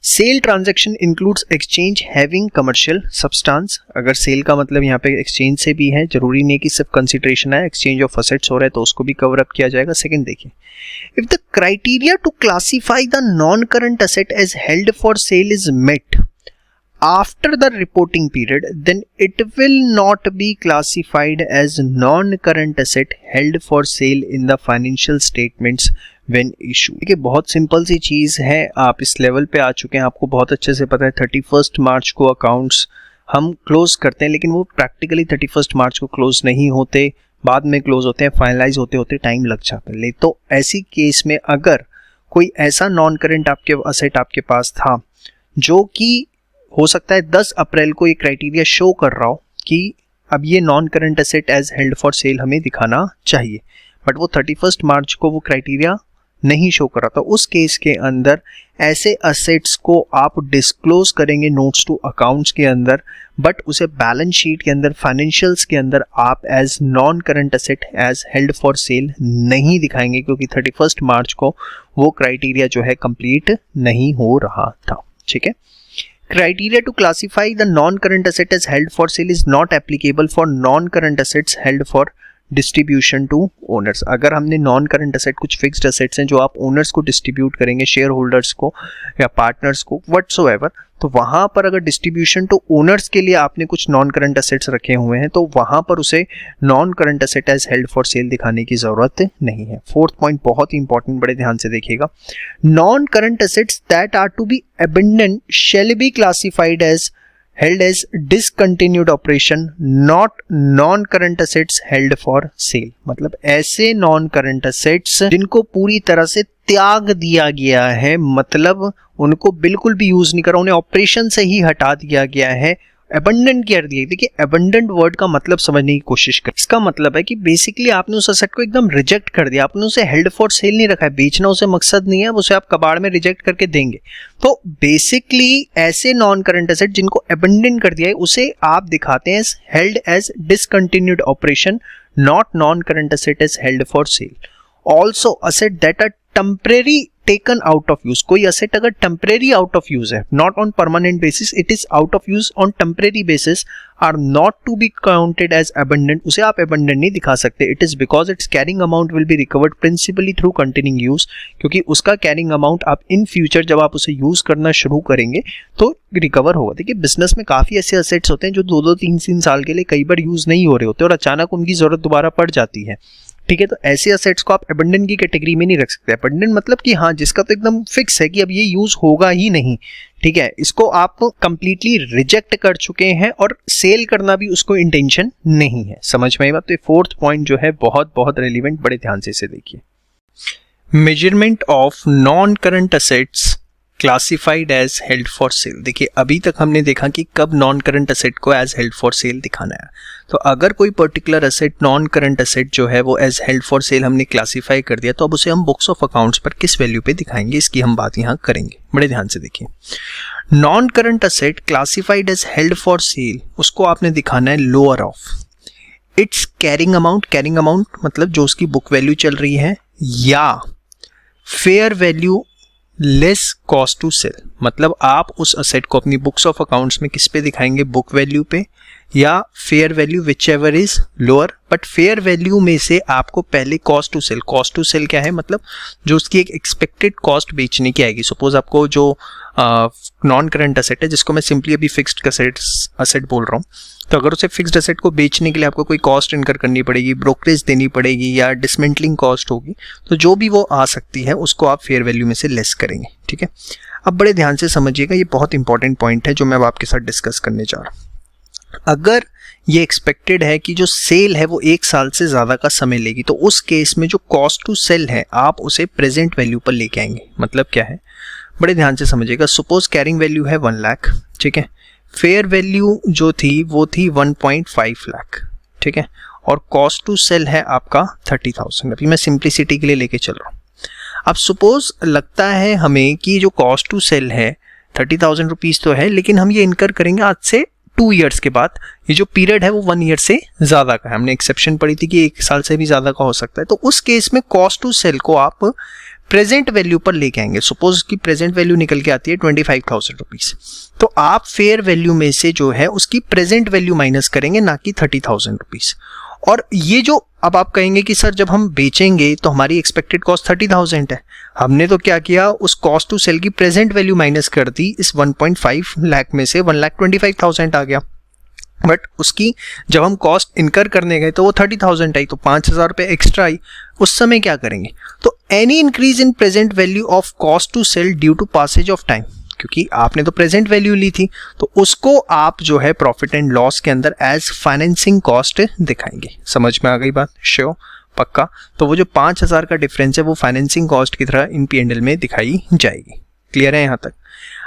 Sale transaction includes exchange having commercial substance. अगर सेल का मतलब यहाँ पे एक्सचेंज से भी है, जरूरी नहीं कि सिर्फ कंसिडरेशन है, एक्सचेंज ऑफ असेट्स हो रहा है तो उसको भी कवर अप किया जाएगा। सेकंड देखिए, if the criteria to classify the non current asset as held for sale is met after the reporting period, then it will not be classified as non-current asset held for sale in the financial statements when issued। देखिए बहुत simple सी चीज है, आप इस level पे आ चुके हैं, आपको बहुत अच्छे से पता है 31 मार्च को अकाउंट्स हम क्लोज करते हैं, लेकिन वो प्रैक्टिकली 31 मार्च को क्लोज नहीं होते, बाद में क्लोज होते हैं, फाइनलाइज होते होते टाइम लग जाता है। तो ऐसी केस में अगर कोई ऐसा नॉन करंट आपके असेट आपके पास था जो कि हो सकता है 10 अप्रैल को ये क्राइटेरिया शो कर रहा हो कि अब ये non current asset as held for sale हमें दिखाना चाहिए, बट वो 31 मार्च को वो क्राइटेरिया नहीं शो कर रहा था, उस केस के अंदर ऐसे असेट्स को आप डिस्क्लोज करेंगे नोट्स टू अकाउंट्स के अंदर, बट उसे बैलेंस शीट के अंदर फाइनेंशियल्स के अंदर आप as non current asset as held for sale नहीं दिखाएंगे, क्योंकि 31 मार्च को वो क्राइटेरिया जो है कंप्लीट नहीं हो रहा था। ठीक है, Criteria to classify the non-current asset as held for sale is not applicable for non-current assets held for distribution to owners। अगर हमने non-current asset कुछ fixed assets हैं जो आप owners को distribute करेंगे, शेयर होल्डर्स को या पार्टनर्स को whatsoever, तो वहां पर अगर डिस्ट्रीब्यूशन टू ओनर्स के लिए आपने कुछ नॉन करंट एसेट्स रखे हुए हैं तो वहां पर उसे non current asset as held for sale दिखाने की जरूरत नहीं है। फोर्थ पॉइंट बहुत ही इंपॉर्टेंट, बड़े ध्यान से देखिएगा, non current assets that are to be abandon shall be classified as held as discontinued operation, not non-current assets held for sale। मतलब ऐसे non-current assets जिनको पूरी तरह से त्याग दिया गया है, मतलब उनको बिल्कुल भी यूज नहीं करा, उन्हें ऑपरेशन से ही हटा दिया गया है, अबंडन कर दिया। देखिए अबंडन वर्ड का मतलब समझने की कोशिश कर, इसका मतलब है कि बेसिकली आपने उस असेट को एकदम रिजेक्ट कर दिया, आपने उसे हेल्ड फॉर सेल नहीं रखा है, बेचना उसे मकसद नहीं है, उसे आप कबाड़ में रिजेक्ट करके देंगे। तो बेसिकली ऐसे नॉन करंट एसेट जिनको अबंडन कर दिया है उसे आप दिखाते हैं held as discontinued operation, not non current asset as held for sale. Also asset that are temporary taken out of use, कोई असेट अगर टेम्परेरी आउट ऑफ यूज है, not on permanent basis, it is out of use on temporary basis, are not to be counted as abandoned, उसे आप abandoned नहीं दिखा सकते। It is because it's carrying amount will be recovered principally through continuing use, क्योंकि उसका carrying amount आप in future जब आप उसे यूज करना शुरू करेंगे तो रिकवर होगा। देखिए बिजनेस में काफी ऐसे असेट्स होते हैं जो 2-2, 3-3 साल के लिए कई बार यूज नहीं हो रहे होते और अचानक उनकी जरूरत दोबारा पड़ जाती है। ठीक है, तो ऐसे असेट्स को आप अबंडन की कैटेगरी में नहीं रख सकते। अबंडन मतलब कि हाँ जिसका तो एकदम फिक्स है कि अब ये यूज होगा ही नहीं, ठीक है, इसको आप कंप्लीटली रिजेक्ट कर चुके हैं और सेल करना भी उसको इंटेंशन नहीं है। समझ में आई बात? तो फोर्थ पॉइंट जो है बहुत बहुत रेलिवेंट, बड़े ध्यान से इसे देखिए। Measurement of non current assets classified as held for sale. देखिए अभी तक हमने देखा कि कब नॉन करंट असेट को एज हेल्ड फॉर सेल दिखाना है। तो अगर कोई particular asset non current asset जो है वो एज हेल्ड फॉर सेल हमने क्लासिफाई कर दिया, तो अब उसे हम बुक्स ऑफ अकाउंट्स पर किस वैल्यू पे दिखाएंगे, इसकी हम बात यहाँ करेंगे। बड़े ध्यान से देखिए, non current asset classified as held for sale, उसको आपने दिखाना है lower of its carrying amount. Carrying amount मतलब जो उसकी बुक वैल्यू चल रही है, या fair value less cost to sell. मतलब आप उस असेट को अपनी बुक्स ऑफ अकाउंट्स में किस पे दिखाएंगे, बुक वैल्यू पे या fair value, whichever is lower. But fair value में से आपको पहले cost to sell, cost to sell क्या है, मतलब जो उसकी एक एक्सपेक्टेड कॉस्ट बेचने की आएगी। सपोज आपको जो नॉन करंट असेट है, जिसको मैं सिंपली अभी फिक्स्ड असेट बोल रहा हूँ, तो अगर उसे फिक्स्ड असेट को बेचने के लिए आपको कोई कॉस्ट इनकर करनी पड़ेगी, ब्रोकरेज देनी पड़ेगी या डिसमेंटलिंग कॉस्ट होगी, तो जो भी वो आ सकती है उसको आप फेयर वैल्यू में से लेस करेंगे। ठीक है, अब बड़े ध्यान से समझिएगा, ये बहुत इंपॉर्टेंट पॉइंट है जो मैं अब आपके साथ डिस्कस करने जा रहा हूँ। अगर ये एक्सपेक्टेड है कि जो सेल है वो 1 साल से ज़्यादा का समय लेगी, तो उस केस में जो कॉस्ट टू सेल है आप उसे प्रेजेंट वैल्यू पर लेके आएंगे। मतलब क्या है, बड़े ध्यान से समझिएगा। सपोज कैरिंग वैल्यू है 1 लाख, ठीक है, फेयर वैल्यू जो थी वो थी 1.5 लाख, ठीक है, और कॉस्ट टू सेल है आपका 30,000। अभी मैं सिंप्लिसिटी के लिए लेके चल रहा हूँ। अब सपोज लगता है हमें कि जो कॉस्ट टू सेल है 30,000 रुपीज़ तो है, लेकिन हम ये इनकर करेंगे आज से 2 ईयर्स के बाद। ये जो पीरियड है वो 1 ईयर से ज़्यादा का है। हमने एक्सेप्शन पढ़ी थी कि 1 साल से भी ज़्यादा का हो सकता है। तो उस केस में कॉस्ट टू सेल को आप प्रेजेंट वैल्यू पर लेके आएंगे। सपोज की प्रेजेंट वैल्यू निकल के आती है 25,000 रुपीज़, तो आप फेयर वैल्यू में से जो है उसकी प्रेजेंट वैल्यू माइनस करेंगे, ना कि 30,000 रुपीज़। और ये जो अब आप कहेंगे कि सर जब हम बेचेंगे तो हमारी एक्सपेक्टेड कॉस्ट 30,000 है, हमने तो क्या किया, उस कॉस्ट टू सेल की प्रेजेंट वैल्यू माइनस कर दी, इस 1.5 लाख में से 1,25,000 आ गया। बट उसकी जब हम कॉस्ट इनकर करने गए तो वो 30,000 आई, तो 5,000 रुपये एक्स्ट्रा आई। उस समय क्या करेंगे, तो any increase in present value of cost to sell due to passage of time, क्योंकि आपने तो प्रेजेंट वैल्यू ली थी, तो उसको आप जो है प्रॉफिट एंड लॉस के अंदर एज फाइनेंसिंग कॉस्ट दिखाएंगे। समझ में आ गई बात? श्योर, पक्का। तो वो जो 5,000 का डिफरेंस है वो फाइनेंसिंग कॉस्ट की तरह इन P&L में दिखाई जाएगी। क्लियर है यहाँ तक?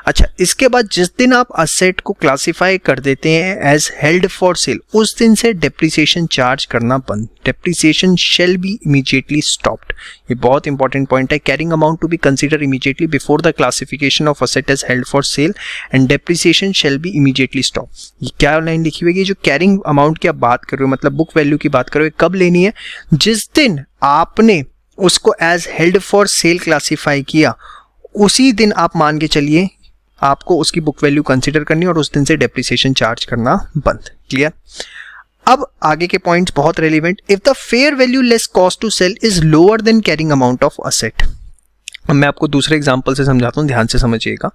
अच्छा, इसके बाद जिस दिन आप असेट को क्लासिफाई कर देते हैं एज हेल्ड फॉर सेल, उस दिन से डेप्रिसिएशन चार्ज करना बंद। Depreciation shall be immediately stopped. ये बहुत इंपॉर्टेंट पॉइंट है। Carrying amount to be consider immediately before the classification of asset as held for sale and depreciation shall be immediately stop. ये क्या लाइन लिखी हुई है? जो कैरिंग अमाउंट की आप बात कर रहे हो, मतलब बुक वैल्यू की बात कर रहे हो, कब लेनी है? जिस दिन आपने उसको as held for sale classify किया, उसी दिन आप मान के चलिए आपको उसकी बुक वैल्यू कंसीडर करनी और उस दिन से डेप्रिसिएशन चार्ज करना बंद। क्लियर? अब आगे के पॉइंट्स बहुत relevant. If the fair value less cost to sell is lower than carrying amount of asset. अब मैं आपको दूसरे एग्जांपल से समझाता हूँ, ध्यान से समझिएगा।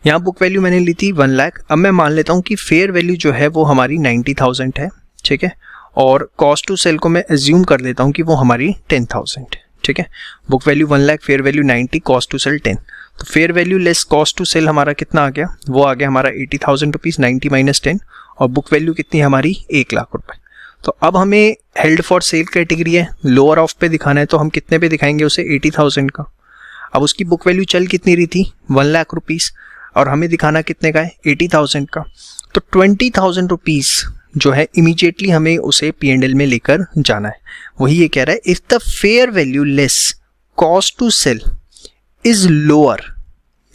यहाँ बुक वैल्यू मैंने ली थी 1 लाख। अब मैं मान लेता हूँ कि फेयर वैल्यू जो है वो हमारी 90,000 है, ठीक है, और कॉस्ट टू सेल को मैं एज्यूम कर लेता हूँ कि वो हमारी 10,000 है, ठीक है। Book value 1 lakh, fair value 90, cost to sell 10। तो fair value less cost to sell हमारा कितना आ गया? वो आ गया हमारा 80,000 रुपीज़, 90 माइनस 10, और बुक वैल्यू कितनी है हमारी? 1 लाख रुपए। तो अब हमें हेल्ड फॉर सेल कैटेगरी है, लोअर ऑफ पे दिखाना है, तो हम कितने पे दिखाएंगे उसे? 80,000 का। अब उसकी बुक वैल्यू चल कितनी रही थी? 1 लाख रुपीज़, और हमें दिखाना कितने का है? 80,000 का। तो 20,000 रुपीज़ जो है इमीडिएटली हमें उसे P&L में लेकर जाना है। वही ये कह रहा है, if the fair value less cost to sell is lower,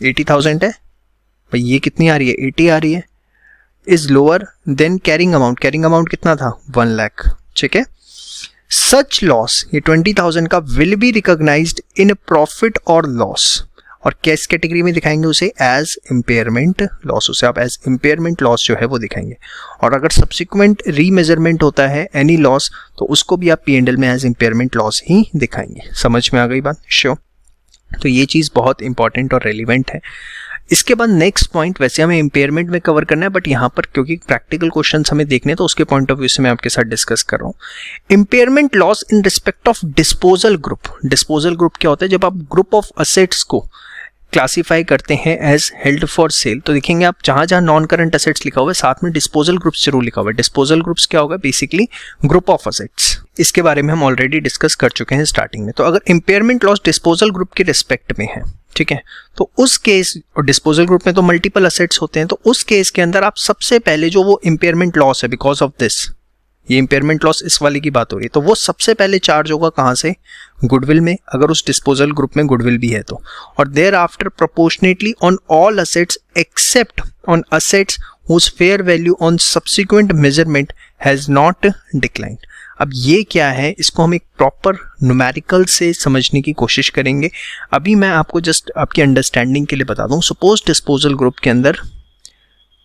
80,000 है भाई, ये कितनी आ रही है? 80 आ रही है, is lower than carrying amount. Carrying amount कितना था? 1 लाख, ठीक है। सच लॉस, ये 20,000 का, will be recognised in profit और लॉस, और किस कैटेगरी में दिखाएंगे उसे? As impairment loss. उसे आप एज इम्पेयरमेंट लॉस जो है वो दिखाएंगे। और अगर सब्सिक्वेंट रीमेजरमेंट होता है एनी लॉस, तो उसको भी आप P&L में एज इम्पेयरमेंट लॉस ही दिखाएंगे। समझ में आ गई बात? श्योर। तो ये चीज़ बहुत इंपॉर्टेंट और रेलिवेंट है। इसके बाद नेक्स्ट पॉइंट, वैसे हमें इम्पेयरमेंट में कवर करना है, बट यहाँ पर क्योंकि प्रैक्टिकल क्वेश्चंस हमें देखने, तो उसके पॉइंट ऑफ व्यू से मैं आपके साथ डिस्कस कर रहा हूँ। Impairment loss in respect of disposal group. Disposal group क्या होता है? जब आप ग्रुप ऑफ असेट्स को क्लासिफाई करते हैं एज हेल्ड फॉर सेल, तो देखेंगे आप जहां जहां नॉन करंट असेट्स लिखा हुआ है, साथ में डिस्पोजल ग्रुप्स जरूर लिखा हुआ है। डिस्पोजल ग्रुप्स क्या होगा? Basically group of assets. इसके बारे में हम ऑलरेडी डिस्कस कर चुके हैं स्टार्टिंग में। तो अगर इम्पेयरमेंट लॉस डिस्पोजल ग्रुप के रिस्पेक्ट में है, ठीक है। तो उस केस, और डिस्पोजल ग्रुप में तो मल्टीपल असेट्स होते हैं, तो उस केस के अंदर आप सबसे पहले जो वो इम्पेयरमेंट लॉस है बिकॉज ऑफ दिस, ये इम्पेयरमेंट लॉस इस वाले की बात हो रही है, तो वो सबसे पहले चार्ज होगा कहाँ से, गुडविल में, अगर उस डिस्पोजल ग्रुप में गुडविल भी है तो, और thereafter proportionately on all assets except on assets whose fair value on subsequent measurement has not declined. अब ये क्या है, इसको हम एक प्रॉपर न्यूमेरिकल से समझने की कोशिश करेंगे। अभी मैं आपको जस्ट आपकी अंडरस्टैंडिंग के लिए बता दूं, सपोज डिस्पोजल ग्रुप के अंदर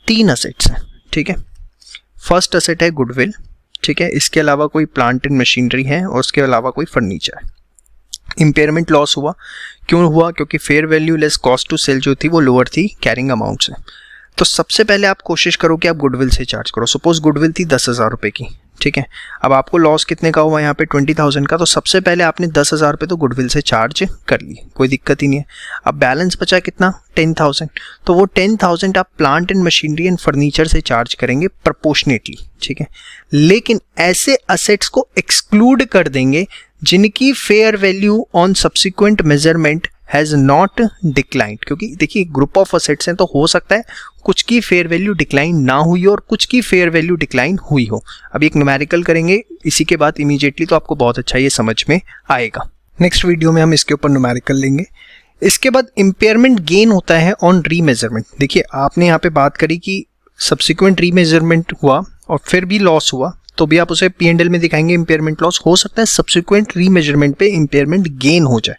3 असेट्स हैं, ठीक है। फर्स्ट असेट है गुडविल, ठीक है, इसके अलावा कोई प्लांट एंड मशीनरी है और उसके अलावा कोई फर्नीचर है। इम्पेयरमेंट लॉस हुआ, क्यों हुआ, क्योंकि fair value less cost to sell जो थी वो लोअर थी कैरिंग अमाउंट से। तो सबसे पहले आप कोशिश करो कि आप गुडविल से चार्ज करो। सपोज गुडविल थी 10,000 रुपये की, ठीक है। अब आपको लॉस कितने का हुआ यहाँ पे 20,000 का, तो सबसे पहले आपने 10,000 रुपये तो गुडविल से चार्ज कर लिए, कोई दिक्कत ही नहीं है। अब बैलेंस बचा कितना, 10,000, तो वो 10,000 आप plant and machinery and furniture से चार्ज करेंगे प्रोपोर्शनेटली, ठीक है। लेकिन ऐसे असेट्स को एक्सक्लूड कर देंगे जिनकी fair value on subsequent measurement has not declined, क्योंकि देखिए ग्रुप ऑफ असेट्स हैं तो हो सकता है कुछ की फेयर वैल्यू डिक्लाइन ना हुई हो और कुछ की फेयर वैल्यू डिक्लाइन हुई हो। अभी एक न्यूमेरिकल करेंगे इसी के बाद इमीडिएटली, तो आपको बहुत अच्छा ये समझ में आएगा। नेक्स्ट वीडियो में हम इसके ऊपर न्यूमेरिकल लेंगे। इसके बाद इम्पेयरमेंट गेन होता है ऑन रीमेजरमेंट। देखिए आपने यहाँ पे बात करी कि सब्सिक्वेंट रीमेजरमेंट हुआ और फिर भी लॉस हुआ, तो भी आप उसे P&L में दिखाएंगे इम्पेयरमेंट लॉस। हो सकता है सब्सिक्वेंट रीमेजरमेंट पे इम्पेयरमेंट गेन हो जाए,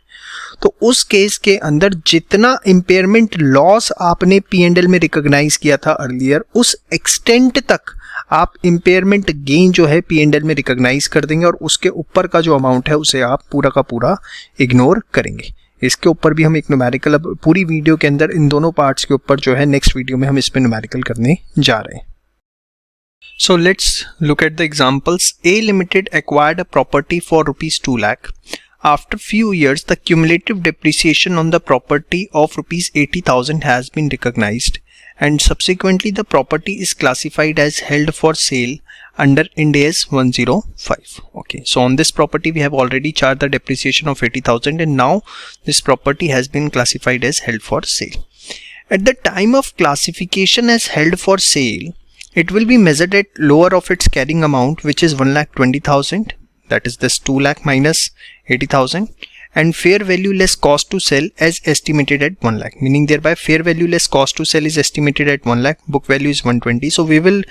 तो उस केस के अंदर जितना इम्पेयरमेंट लॉस आपने P&L में रिकॉग्नाइज किया था अर्लियर, उस एक्सटेंट तक आप इम्पेयरमेंट गेन जो है P&L में रिकॉग्नाइज कर देंगे और उसके ऊपर का जो अमाउंट है उसे आप पूरा का पूरा इग्नोर करेंगे। इसके ऊपर भी हम एक न्यूमेरिकल, अब पूरी वीडियो के अंदर इन दोनों पार्ट्स के ऊपर जो है नेक्स्ट वीडियो में हम इस पे न्यूमेरिकल करने जा रहे हैं। So let's look at the examples. A Limited acquired a property for rupees 2 lakh. After few years, the cumulative depreciation on the property of rupees 80,000 has been recognized, and subsequently the property is classified as held for sale under Ind AS 105. Okay, so on this property we have already charged the depreciation of 80,000, and now this property has been classified as held for sale. At the time of classification as held for sale, it will be measured at lower of its carrying amount, which is 1,20,000, that is this 2 lakh minus 80,000, and fair value less cost to sell as estimated at 1 lakh, meaning thereby fair value less cost to sell is estimated at 1 lakh, book value is 120, so we will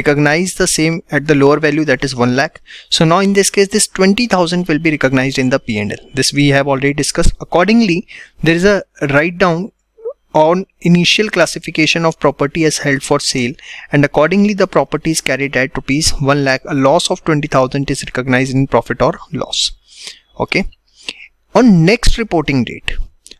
recognize the same at the lower value, that is 1 lakh. So now in this case this 20,000 will be recognized in the P&L. This we have already discussed. Accordingly, there is a write down on initial classification of property as held for sale, and accordingly the property is carried at rupees 1 lakh. A loss of 20,000 is recognized in profit or loss. Okay. On next reporting date,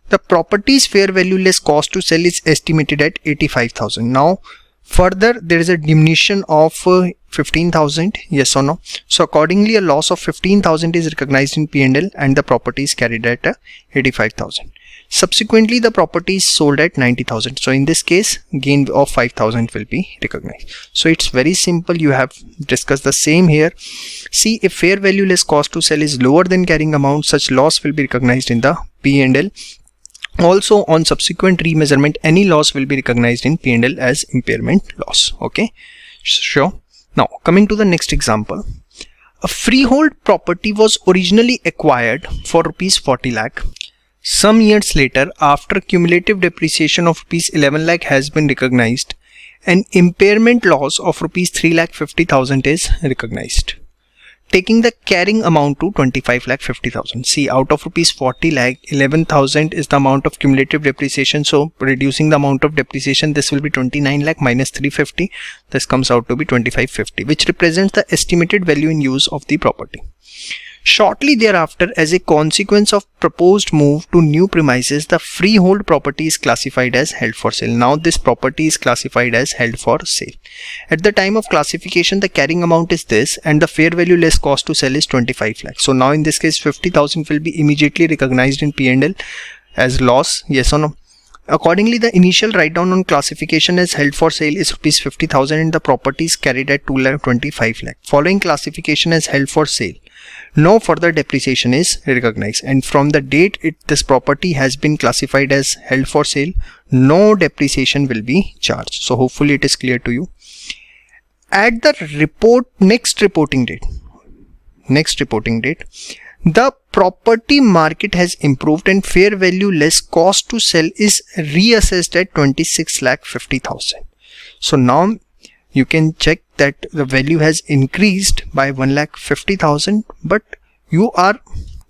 the property's fair value less cost to sell is estimated at 85,000. Now further there is a diminution of 15,000, yes or no? So accordingly a loss of 15,000 is recognized in P&L and the property is carried at 85,000. Subsequently the property is sold at 90,000. So in this case gain of 5,000 will be recognized. So it's very simple, you have discussed the same here. See, if fair value less cost to sell is lower than carrying amount, such loss will be recognized in the P&L. Also on subsequent remeasurement, any loss will be recognized in P&L as impairment loss. Okay, sure. Now coming to the next example. A freehold property was originally acquired for rupees 40 lakh. Some years later, after cumulative depreciation of rupees 11 lakh has been recognized, an impairment loss of rupees 3,50,000 is recognized, taking the carrying amount to 25,50,000. See, out of rupees 40 lakh, 11,000 is the amount of cumulative depreciation. So reducing the amount of depreciation, this will be 29 lakh minus 350. This comes out to be 2550, which represents the estimated value in use of the property. Shortly thereafter, as a consequence of proposed move to new premises, the freehold property is classified as held for sale. Now this property is classified as held for sale. At the time of classification, the carrying amount is this and the fair value less cost to sell is 25 lakh. So now in this case 50,000 will be immediately recognized in P&L as loss, yes or no? Accordingly, the initial write down on classification as held for sale is rupees 50,000 and the property is carried at 2,25 lakh. Following classification as held for sale, no further depreciation is recognized, and from the date this property has been classified as held for sale, no depreciation will be charged. So hopefully it is clear to you. At the next reporting date, the property market has improved and fair value less cost to sell is reassessed at 26,50,000. So now you can check that the value has increased by 1,50,000, but you are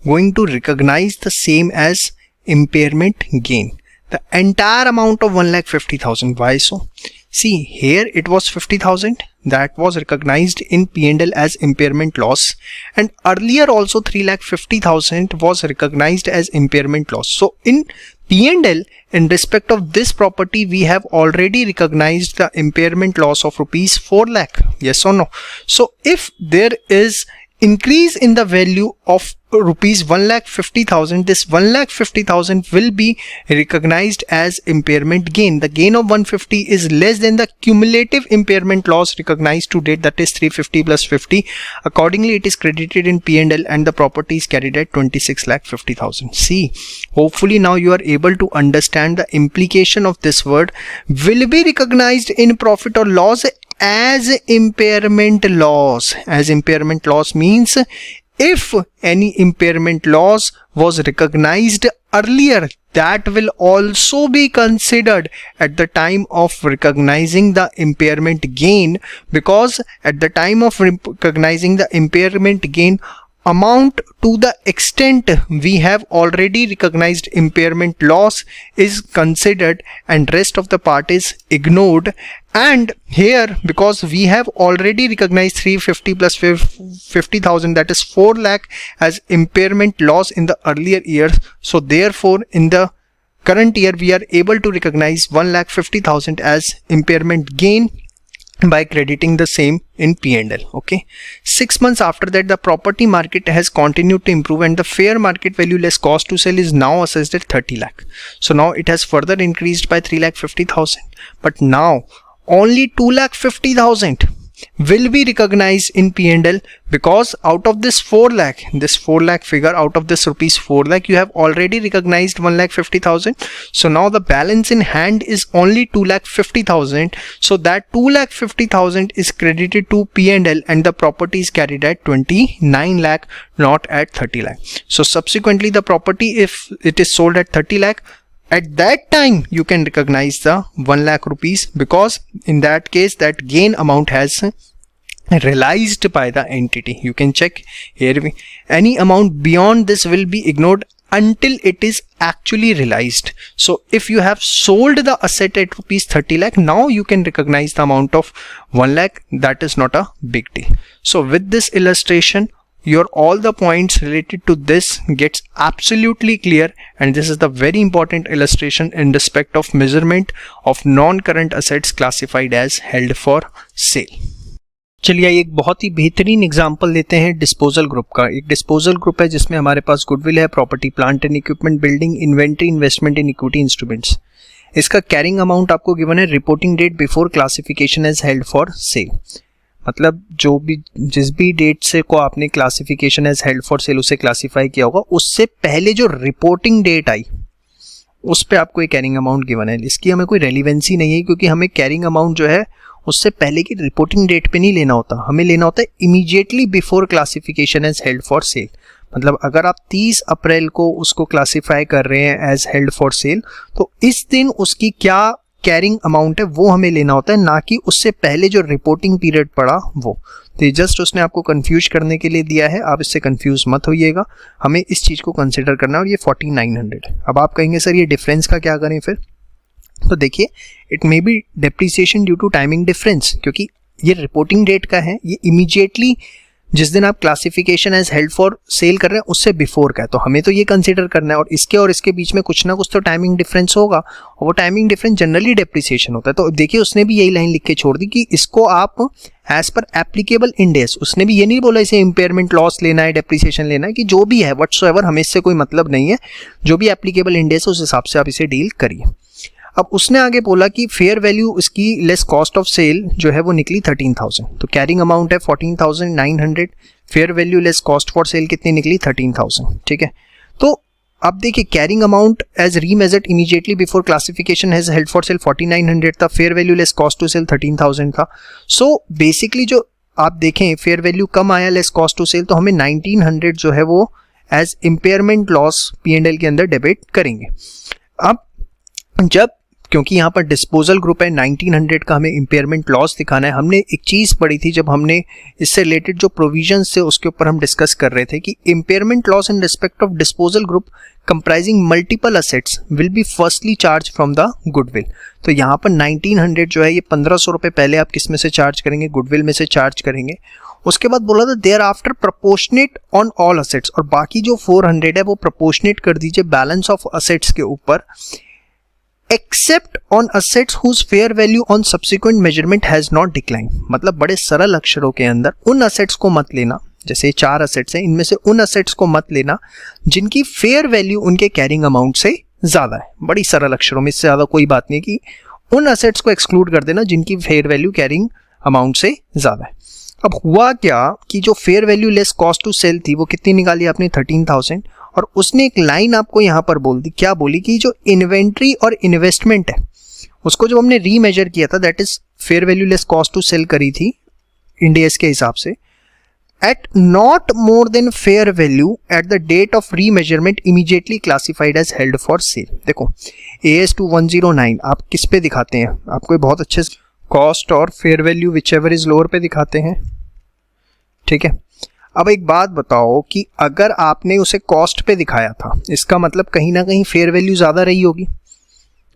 going to recognize the same as impairment gain, the entire amount of 1,50,000. Why so? See, here it was 50,000 that was recognized in P&L as impairment loss, and earlier also 3,50,000 was recognized as impairment loss. So in P&L, in respect of this property, we have already recognized the impairment loss of rupees 4 lakh. Yes or no? So if there is increase in the value of rupees 1,50,000, this 1,50,000 will be recognized as impairment gain. The gain of 150 is less than the cumulative impairment loss recognized to date, that is 350 plus 50. Accordingly, it is credited in P&L and the property is carried at 26,50,000. See, hopefully now you are able to understand the implication of this word will be recognized in profit or loss as impairment loss. As impairment loss means if any impairment loss was recognized earlier, that will also be considered at the time of recognizing the impairment gain, because at the time of recognizing the impairment gain amount to the extent we have already recognized impairment loss is considered and rest of the part is ignored. And here, because we have already recognized 350 plus 50,000, that is 4 lakh as impairment loss in the earlier years, so therefore in the current year we are able to recognize 1,50,000 as impairment gain by crediting the same in P&L. Okay, 6 months after that, the property market has continued to improve and the fair market value less cost to sell is now assessed at 30 lakh. So now it has further increased by 3,50,000, but now only 2,50,000 will be recognized in P&L, because out of this 4 lakh, this 4 lakh figure, out of this rupees 4 lakh, you have already recognized 1,50,000. So now the balance in hand is only 2,50,000. So that 2,50,000 is credited to P&L and the property is carried at 29 lakh, not at 30 lakh. So subsequently the property, if it is sold at 30 lakh, at that time you can recognize the 1 lakh rupees, because in that case that gain amount has realized by the entity. You can check here, any amount beyond this will be ignored until it is actually realized. So if you have sold the asset at rupees 30 lakh, now you can recognize the amount of 1 lakh. That is not a big deal. So with this illustration, all the points related to this gets absolutely clear, and this is the very important illustration in respect of measurement of non-current assets classified as held for sale. चलिए एक बहुत ही बेहतरीन example लेते हैं disposal group का. एक disposal group है जिसमें हमारे पास गुडविल है, property, plant and equipment, building, inventory, investment in equity instruments. इसका कैरिंग अमाउंट आपको गिवन है reporting date before classification as held for sale. मतलब जिस भी डेट से को आपने classification as held for sale उसे क्लासिफाई किया होगा, उससे पहले जो रिपोर्टिंग डेट आई उस पे आपको एक कैरिंग अमाउंट गिवन है. इसकी हमें कोई रेलिवेंसी नहीं है, क्योंकि हमें कैरिंग अमाउंट जो है उससे पहले की रिपोर्टिंग डेट पे नहीं लेना होता, हमें लेना होता है immediately before classification as held for sale. मतलब अगर आप 30 अप्रैल को उसको क्लासिफाई कर रहे हैं एज हेल्ड फॉर सेल, तो इस दिन उसकी क्या कैरिंग अमाउंट है वो हमें लेना होता है, ना कि उससे पहले जो रिपोर्टिंग पीरियड पड़ा वो. तो ये जस्ट उसने आपको कंफ्यूज करने के लिए दिया है, आप इससे कंफ्यूज मत होइएगा. हमें इस चीज़ को कंसिडर करना है, और ये 4900. अब आप कहेंगे सर ये डिफरेंस का क्या करें फिर? तो देखिए, it may be depreciation due to timing difference, क्योंकि ये रिपोर्टिंग डेट का है, ये इमीडिएटली जिस दिन आप classification as held for sale कर रहे हैं उससे बिफोर का है. तो हमें तो ये कंसीडर करना है, और इसके बीच में कुछ ना कुछ तो टाइमिंग डिफरेंस होगा, और वो टाइमिंग डिफरेंस जनरली डेप्रिसिएशन होता है. तो देखिए, उसने भी यही लाइन लिख के छोड़ दी कि इसको आप as per applicable end S, उसने भी ये नहीं बोला इसे इम्पेयरमेंट लॉस लेना है, डेप्रिसिएशन लेना है, कि जो भी है व्हाटसोएवर, हमें इससे कोई मतलब नहीं है. जो भी एप्लीकेबल इंड एस उस हिसाब से आप इसे डील करिए. अब उसने आगे बोला कि फेयर वैल्यू इसकी लेस कॉस्ट ऑफ सेल जो है वो निकली 13,000, तो कैरिंग अमाउंट है 14,900, fair value less cost for sale कितनी निकली 13,000, ठीक है। तो अब देखिए carrying amount as remeasured immediately before classification has held for sale 4,900 था, fair value less cost to sale 13,000 था। सो बेसिकली जो आप देखें फेयर वैल्यू कम आया लेस कॉस्ट टू सेल, तो हमें 1900 जो है वो एज इम्पेयरमेंट लॉस P&L के अंदर डेबिट करेंगे। अब जब क्योंकि यहाँ पर डिस्पोजल ग्रुप है 1900 का हमें इम्पेयरमेंट लॉस दिखाना है, हमने एक चीज़ पढ़ी थी जब हमने इससे रिलेटेड जो प्रोविजंस थे उसके ऊपर हम डिस्कस कर रहे थे कि impairment loss in respect of disposal group comprising multiple assets will be firstly charge from the goodwill. तो यहाँ पर 1900 जो है ये 1500 रुपये पहले आप किस में से चार्ज करेंगे, गुडविल में से चार्ज करेंगे। उसके बाद बोला था thereafter proportionate on all assets, और बाकी जो 400 है वो प्रपोर्शनेट कर दीजिए बैलेंस ऑफ असेट्स के ऊपर, except on assets whose fair value on subsequent measurement has not decline. मतलब बड़े सरल अक्षरों के अंदर उन असेट्स को मत लेना, जैसे 4 असेट्स हैं इनमें से उन असेट्स को मत लेना जिनकी फेयर वैल्यू उनके कैरिंग अमाउंट से ज्यादा है। बड़ी सरल अक्षरों में, इससे ज्यादा कोई बात नहीं कि उन असेट्स को एक्सक्लूड कर देना जिनकी फेयर वैल्यू कैरिंग अमाउंट से ज्यादा है। अब हुआ क्या कि जो fair value less cost to sell थी वो कितनी निकाली आपने 13,000, और उसने एक लाइन आपको यहाँ पर बोल दी, क्या बोली कि जो इन्वेंट्री और इन्वेस्टमेंट है उसको जो हमने रीमेजर किया था that is fair value less cost to sell करी थी इंड AS के हिसाब से, at not more than fair value at the date of remeasurement immediately classified as held for sale. देखो AS 2109 आप किस पे दिखाते हैं, आपको बहुत अच्छे कॉस्ट और fair value whichever is lower पे दिखाते हैं, ठीक है। अब एक बात बताओ कि अगर आपने उसे कॉस्ट पे दिखाया था इसका मतलब कहीं ना कहीं फेयर वैल्यू ज़्यादा रही होगी।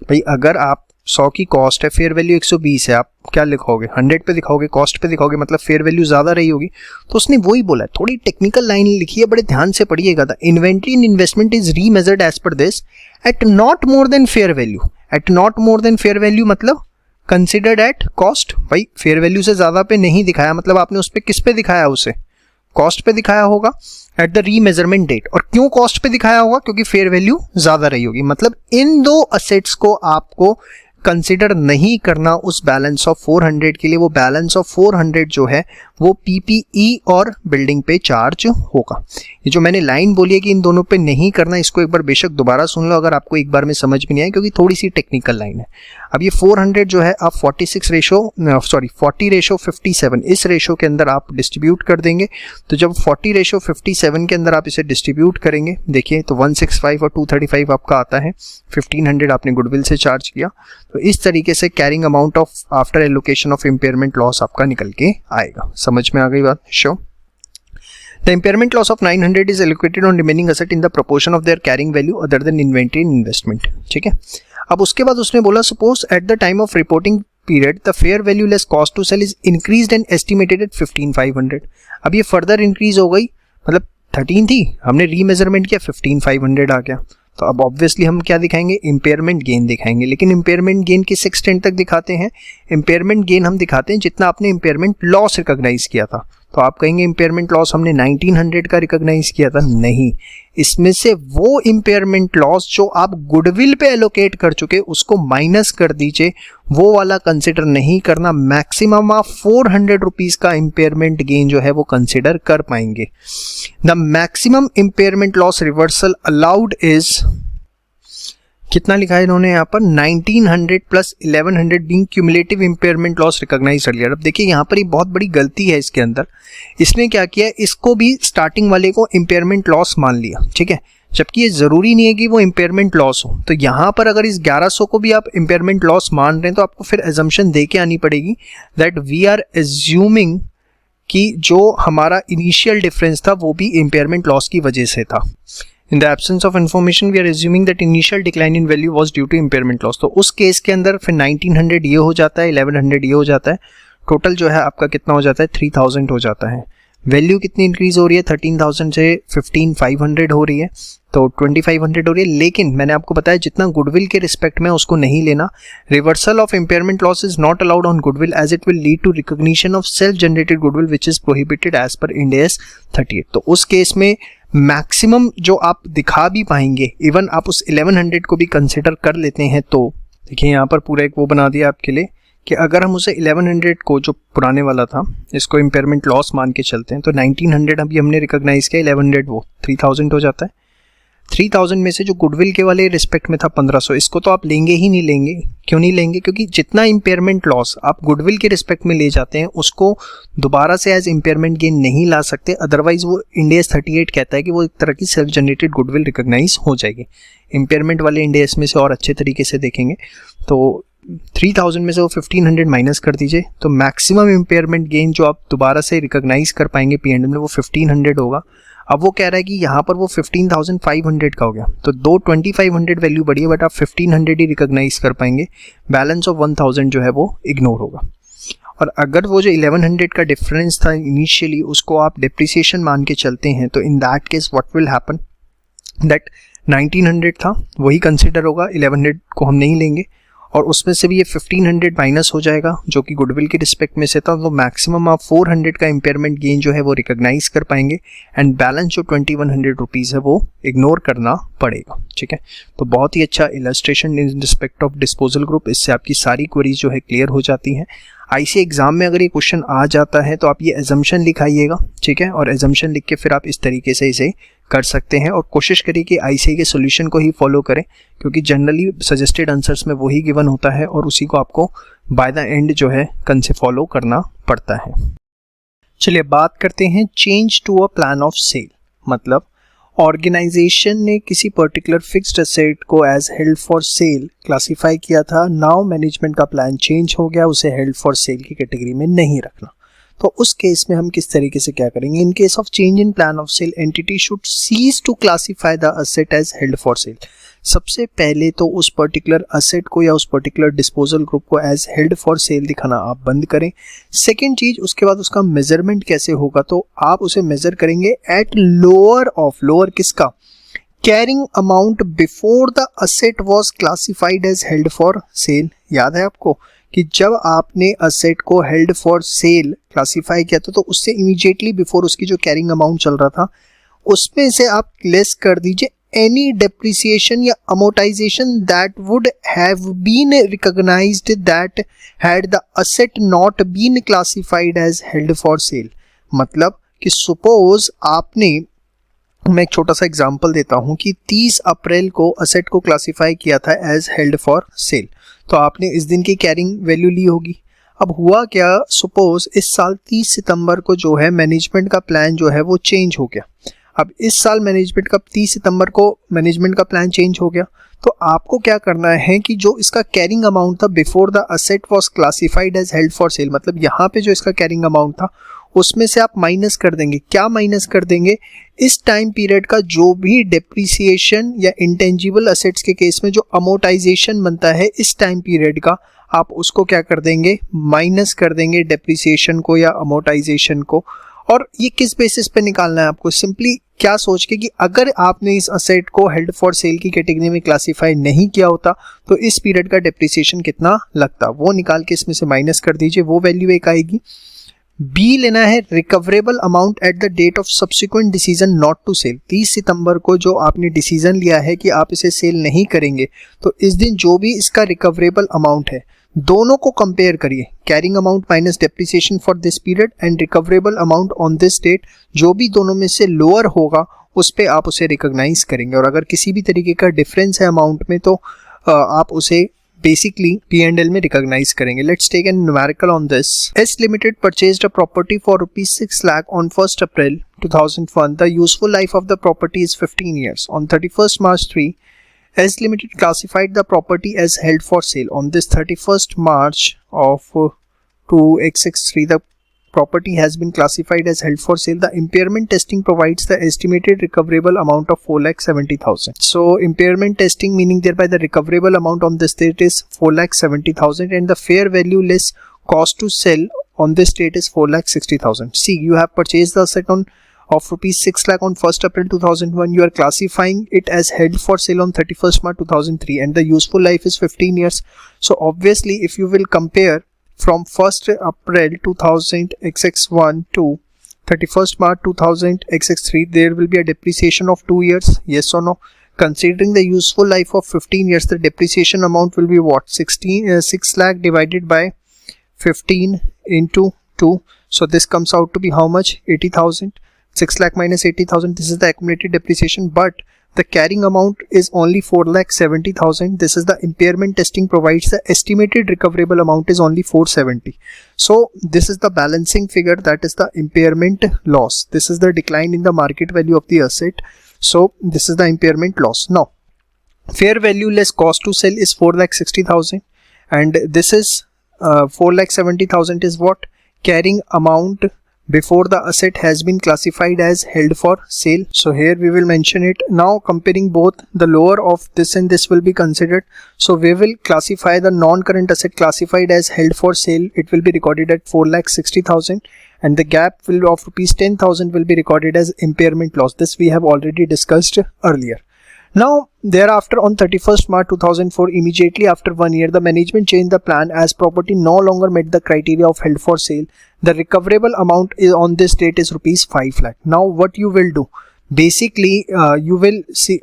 भाई अगर आप 100 की कॉस्ट है, फेयर वैल्यू 120 है, आप क्या लिखोगे 100 पे दिखाओगे, कॉस्ट पे दिखाओगे, मतलब फेयर वैल्यू ज़्यादा रही होगी। तो उसने वही बोला है, थोड़ी टेक्निकल लाइन लिखी है, बड़े ध्यान से पढ़िएगा। The inventory in investment is remeasured as per this at not more than fair value. At not more than fair value मतलब कंसिडर्ड एट कॉस्ट। भाई फेयर वैल्यू से ज़्यादा पे नहीं दिखाया, मतलब आपने उस पर किस पे दिखाया, उसे कॉस्ट पे दिखाया होगा एट द रीमेजरमेंट डेट। और क्यों कॉस्ट पे दिखाया होगा, क्योंकि फेयर वैल्यू ज्यादा रही होगी। मतलब इन दो असेट्स को आपको कंसिडर नहीं करना उस बैलेंस ऑफ 400 के लिए। वो बैलेंस ऑफ 400 जो है वो PPE और बिल्डिंग पे चार्ज होगा। ये जो मैंने लाइन बोली है कि इन दोनों पे नहीं करना, इसको एक बार बेशक दोबारा सुन लो अगर आपको एक बार में समझ में नहीं आए, क्योंकि थोड़ी सी टेक्निकल लाइन है। अब ये 400 जो है आप 40 रेशो 57 इस रेशो के अंदर आप डिस्ट्रीब्यूट कर देंगे। तो जब 40 रेशो 57 के अंदर आप इसे डिस्ट्रीब्यूट करेंगे, देखिए तो 165 और 235 आपका आता है, 1500 आपने गुडविल से चार्ज किया। तो इस तरीके से carrying amount of after allocation of impairment loss आपका निकल के आएगा। समझ में आ गई बात? Sure. The impairment loss of 900 is allocated on remaining asset in the proportion of their carrying value other than inventory and investment। ठीक है। अब उसके बाद उसने बोला suppose at the time of reporting period the fair value less cost to sell is increased and estimated at 15,500। अब ये further increase हो गई, मतलब 13 थी, हमने रीमेजरमेंट किया 15,500 आ गया। तो अब ऑब्वियसली हम क्या दिखाएंगे, इम्पेयरमेंट गेन दिखाएंगे। लेकिन इम्पेयरमेंट गेन किस एक्सटेंट तक दिखाते हैं, इम्पेयरमेंट गेन हम दिखाते हैं जितना आपने इम्पेयरमेंट लॉस रिकॉग्नाइज किया था। तो आप कहेंगे इम्पेयरमेंट लॉस हमने 1900 का रिकॉग्नाइज किया था, नहीं, इसमें से वो इम्पेयरमेंट लॉस जो आप गुडविल पे एलोकेट कर चुके उसको माइनस कर दीजिए, वो वाला कंसिडर नहीं करना। मैक्सिमम आप 400 रुपीज का इम्पेयरमेंट गेन जो है वो कंसिडर कर पाएंगे। The maximum impairment loss reversal allowed is, कितना लिखा है इन्होंने यहाँ पर, 1900 plus 1100 being cumulative impairment loss recognise कर लिया। अब देखिए यहाँ पर ये बहुत बड़ी गलती है इसके अंदर। इसने क्या किया, इसको भी स्टार्टिंग वाले को इम्पेयरमेंट लॉस मान लिया, ठीक है, जबकि ये जरूरी नहीं है कि वो इम्पेयरमेंट लॉस हो। तो यहाँ पर अगर इस 1100 को भी आप इम्पेयरमेंट लॉस मान रहे हैं तो आपको फिर एजम्पशन दे के आनी पड़ेगी दैट वी आर एज्यूमिंग कि जो हमारा इनिशियल डिफरेंस था वो भी इम्पेयरमेंट लॉस की वजह से था। In the absence of information, we are assuming that initial decline in value was due to impairment loss। तो उस केस के अंदर फिर 1900 ये हो जाता है, 1100 ये हो जाता है, टोटल जो है आपका कितना हो जाता है, 3000 हो जाता है। वैल्यू कितनी इंक्रीज हो रही है, 13,000 से 15,500 हो रही है, तो 2,500 हो रही है। लेकिन मैंने आपको बताया जितना गुडविल के रिस्पेक्ट में उसको नहीं लेना। Reversal of impairment loss is not allowed on goodwill as it will lead to recognition of self generated goodwill which is prohibited as per Ind AS 38। तो उस केस में मैक्सिमम जो आप दिखा भी पाएंगे, इवन आप उस 1100 को भी कंसिडर कर लेते हैं तो देखिए यहाँ पर पूरा एक वो बना दिया आपके लिए कि अगर हम उसे 1100 को, जो पुराने वाला था, इसको इम्पेयरमेंट लॉस मान के चलते हैं तो 1900 अभी हमने रिकॉग्नाइज किया, 1100 वो 3000 हो जाता है। 3000 में से जो गुडविल के वाले रिस्पेक्ट में था 1500, इसको तो आप लेंगे ही नहीं लेंगे। क्यों नहीं लेंगे? क्योंकि जितना इम्पेयरमेंट लॉस आप गुडविल के रिस्पेक्ट में ले जाते हैं उसको दोबारा से एज इम्पेयरमेंट गेन नहीं ला सकते, अदरवाइज वो इंड AS 38 कहता है कि वो एक तरह की सेल्फ जनरेटेड गुडविल रिकॉग्नाइज हो जाएगी। इम्पेयरमेंट वाले इंड AS में से और अच्छे तरीके से देखेंगे तो 3000 में से वो 1500 माइनस कर दीजिए तो मैक्सिमम इम्पेयरमेंट गेन जो आप दोबारा से रिकॉग्नाइज कर पाएंगे P&L में वो 1500 होगा। अब वो कह रहा है कि यहाँ पर वो 15,500 का हो गया, तो 2500 वैल्यू बढ़ी है, बट आप 1500 ही रिकॉग्नाइज कर पाएंगे, बैलेंस ऑफ 1000 जो है वो इग्नोर होगा। और अगर वो जो 1100 का डिफरेंस था इनिशियली उसको आप डिप्रिसिएशन मान के चलते हैं तो in that case what will happen, that 1900 था वही कंसिडर होगा, 1100 को हम नहीं लेंगे और उसमें से भी ये 1500 माइनस हो जाएगा जो कि गुडविल के रिस्पेक्ट में से था, तो मैक्सिमम आप 400 का इम्पेयरमेंट गेन जो है वो रिकॉग्नाइज कर पाएंगे एंड बैलेंस जो 2100 रुपीज़ है वो इग्नोर करना पड़ेगा। ठीक है, तो बहुत ही अच्छा illustration in respect of disposal group, इससे आपकी सारी क्वेरीज जो है क्लियर हो जाती हैं। ICA एग्जाम में अगर ये क्वेश्चन आ जाता है तो आप ये एजम्पशन लिखाइएगा, ठीक है, और एजम्पशन लिख के फिर आप इस तरीके से इसे कर सकते हैं और कोशिश करिए कि ICA के सॉल्यूशन को ही फॉलो करें क्योंकि जनरली सजेस्टेड आंसर्स में वही गिवन होता है और उसी को आपको बाय द एंड जो है कन से फॉलो करना पड़ता है। चलिए बात करते हैं change to a plan of sale, मतलब ऑर्गेनाइजेशन ने किसी पर्टिकुलर फिक्स्ड एसेट को as held for sale classify किया था, नाउ मैनेजमेंट का प्लान चेंज हो गया, उसे हेल्ड फॉर सेल की कैटेगरी में नहीं रखना। तो उस केस में हम किस तरीके से क्या करेंगे? In case of change in plan of sale entity should cease to classify the asset as held for sale. सबसे पहले तो उस पर्टिकुलर असेट को या उस पर्टिकुलर डिस्पोजल ग्रुप को एज हेल्ड फॉर सेल दिखाना आप बंद करें। सेकेंड चीज, उसके बाद उसका मेजरमेंट कैसे होगा, तो आप उसे मेजर करेंगे एट लोअर ऑफ, लोअर किसका? Carrying amount before the asset was classified as held for sale. याद है आपको कि जब आपने असेट को हेल्ड फॉर सेल क्लासिफाई किया था तो उससे इमीडिएटली बिफोर उसकी जो कैरिंग अमाउंट चल रहा था उसमें से आप लेस कर दीजिए एनी डेप्रिसिएशन या amortisation that would have been recognised that had the asset not been classified as held for sale. मतलब कि सपोज आपने, मैं एक छोटा सा एग्जांपल देता हूं कि 30 अप्रैल को असेट को क्लासिफाई किया था एज हेल्ड फॉर सेल, तो आपने इस दिन की कैरिंग वैल्यू ली होगी। अब हुआ क्या, सपोज इस साल 30 सितंबर को जो है मैनेजमेंट का प्लान जो है वो चेंज हो गया। अब इस साल मैनेजमेंट का 30 सितंबर को मैनेजमेंट का प्लान चेंज हो गया तो आपको क्या करना है कि जो इसका कैरिंग अमाउंट था before the asset was classified as held for sale, मतलब यहाँ पे जो इसका कैरिंग अमाउंट था उसमें से आप माइनस कर देंगे। क्या माइनस कर देंगे? इस टाइम पीरियड का जो भी डेप्रिसिएशन या इंटेंजिबल असेट्स के केस में जो अमोर्टाइजेशन बनता है इस टाइम पीरियड का, आप उसको क्या कर देंगे? माइनस कर देंगे डेप्रिसिएशन को या अमोर्टाइजेशन को। और ये किस बेसिस पे निकालना है आपको? सिंपली क्या सोच के कि अगर आपने इस असेट को हेल्ड फॉर सेल की कैटेगरी में क्लासिफाई नहीं किया होता तो इस पीरियड का डेप्रिसिएशन कितना लगता, वो निकाल के इसमें से माइनस कर दीजिए, वो वैल्यू एक आएगी। बी लेना है recoverable amount at the date of subsequent decision not to sell. 30 सितंबर को जो आपने डिसीजन लिया है कि आप इसे सेल नहीं करेंगे तो इस दिन जो भी इसका रिकवरेबल अमाउंट है दोनों को कंपेयर करिए, carrying amount minus depreciation for this period and recoverable amount on this date, जो भी दोनों में से लोअर होगा उस पे आप उसे रिकॉग्नाइज करेंगे। और अगर किसी भी तरीके का डिफरेंस है अमाउंट में तो आप उसे बेसिकली P&L में रिकॉग्नाइज करेंगे। Let's take an numerical on this. S limited purchased a property for ₹6 lakh on 1 April 2001. The useful life of the property is 15 years. On 31st March 3, S Limited classified the property as held for sale. On this 31st March of 2663, the property has been classified as held for sale. The impairment testing provides the estimated recoverable amount of 4,70,000. So impairment testing meaning thereby the recoverable amount on this date is 4,70,000 and the fair value less cost to sell on this date is 4,60,000. See, you have purchased the asset on of ₹6 lakh on 1st April 2001. You are classifying it as held for sale on 31st March 2003 and the useful life is 15 years. So obviously if you will compare from 1st April 2000 XX1 to 31st March 2000 XX3, there will be a depreciation of 2 years. Yes or no? considering the useful life of 15 years, the depreciation amount will be what? 6 lakh divided by 15 into 2. So this comes out to be how much? 80,000. 6 lakh minus 80,000, this is the accumulated depreciation, but the carrying amount is only 4,70,000. This is the impairment testing provides the estimated recoverable amount is only 470. So this is the balancing figure, that is the impairment loss. This is the decline in the market value of the asset. So this is the impairment loss. Now fair value less cost to sell is 4,60,000, and this is 4,70,000 is what? Carrying amount before the asset has been classified as held for sale. So here we will mention it. Now comparing both, the lower of this and this will be considered. So we will classify the non-current asset classified as held for sale. It will be recorded at 4,60,000, and the gap will of rupees 10,000 will be recorded as impairment loss. This we have already discussed earlier. Now thereafter, on 31st March 2004, immediately after 1 year, the management changed the plan as property no longer met the criteria of held for sale. The recoverable amount is on this date is rupees 5 lakh. Now what you will do, basically you will see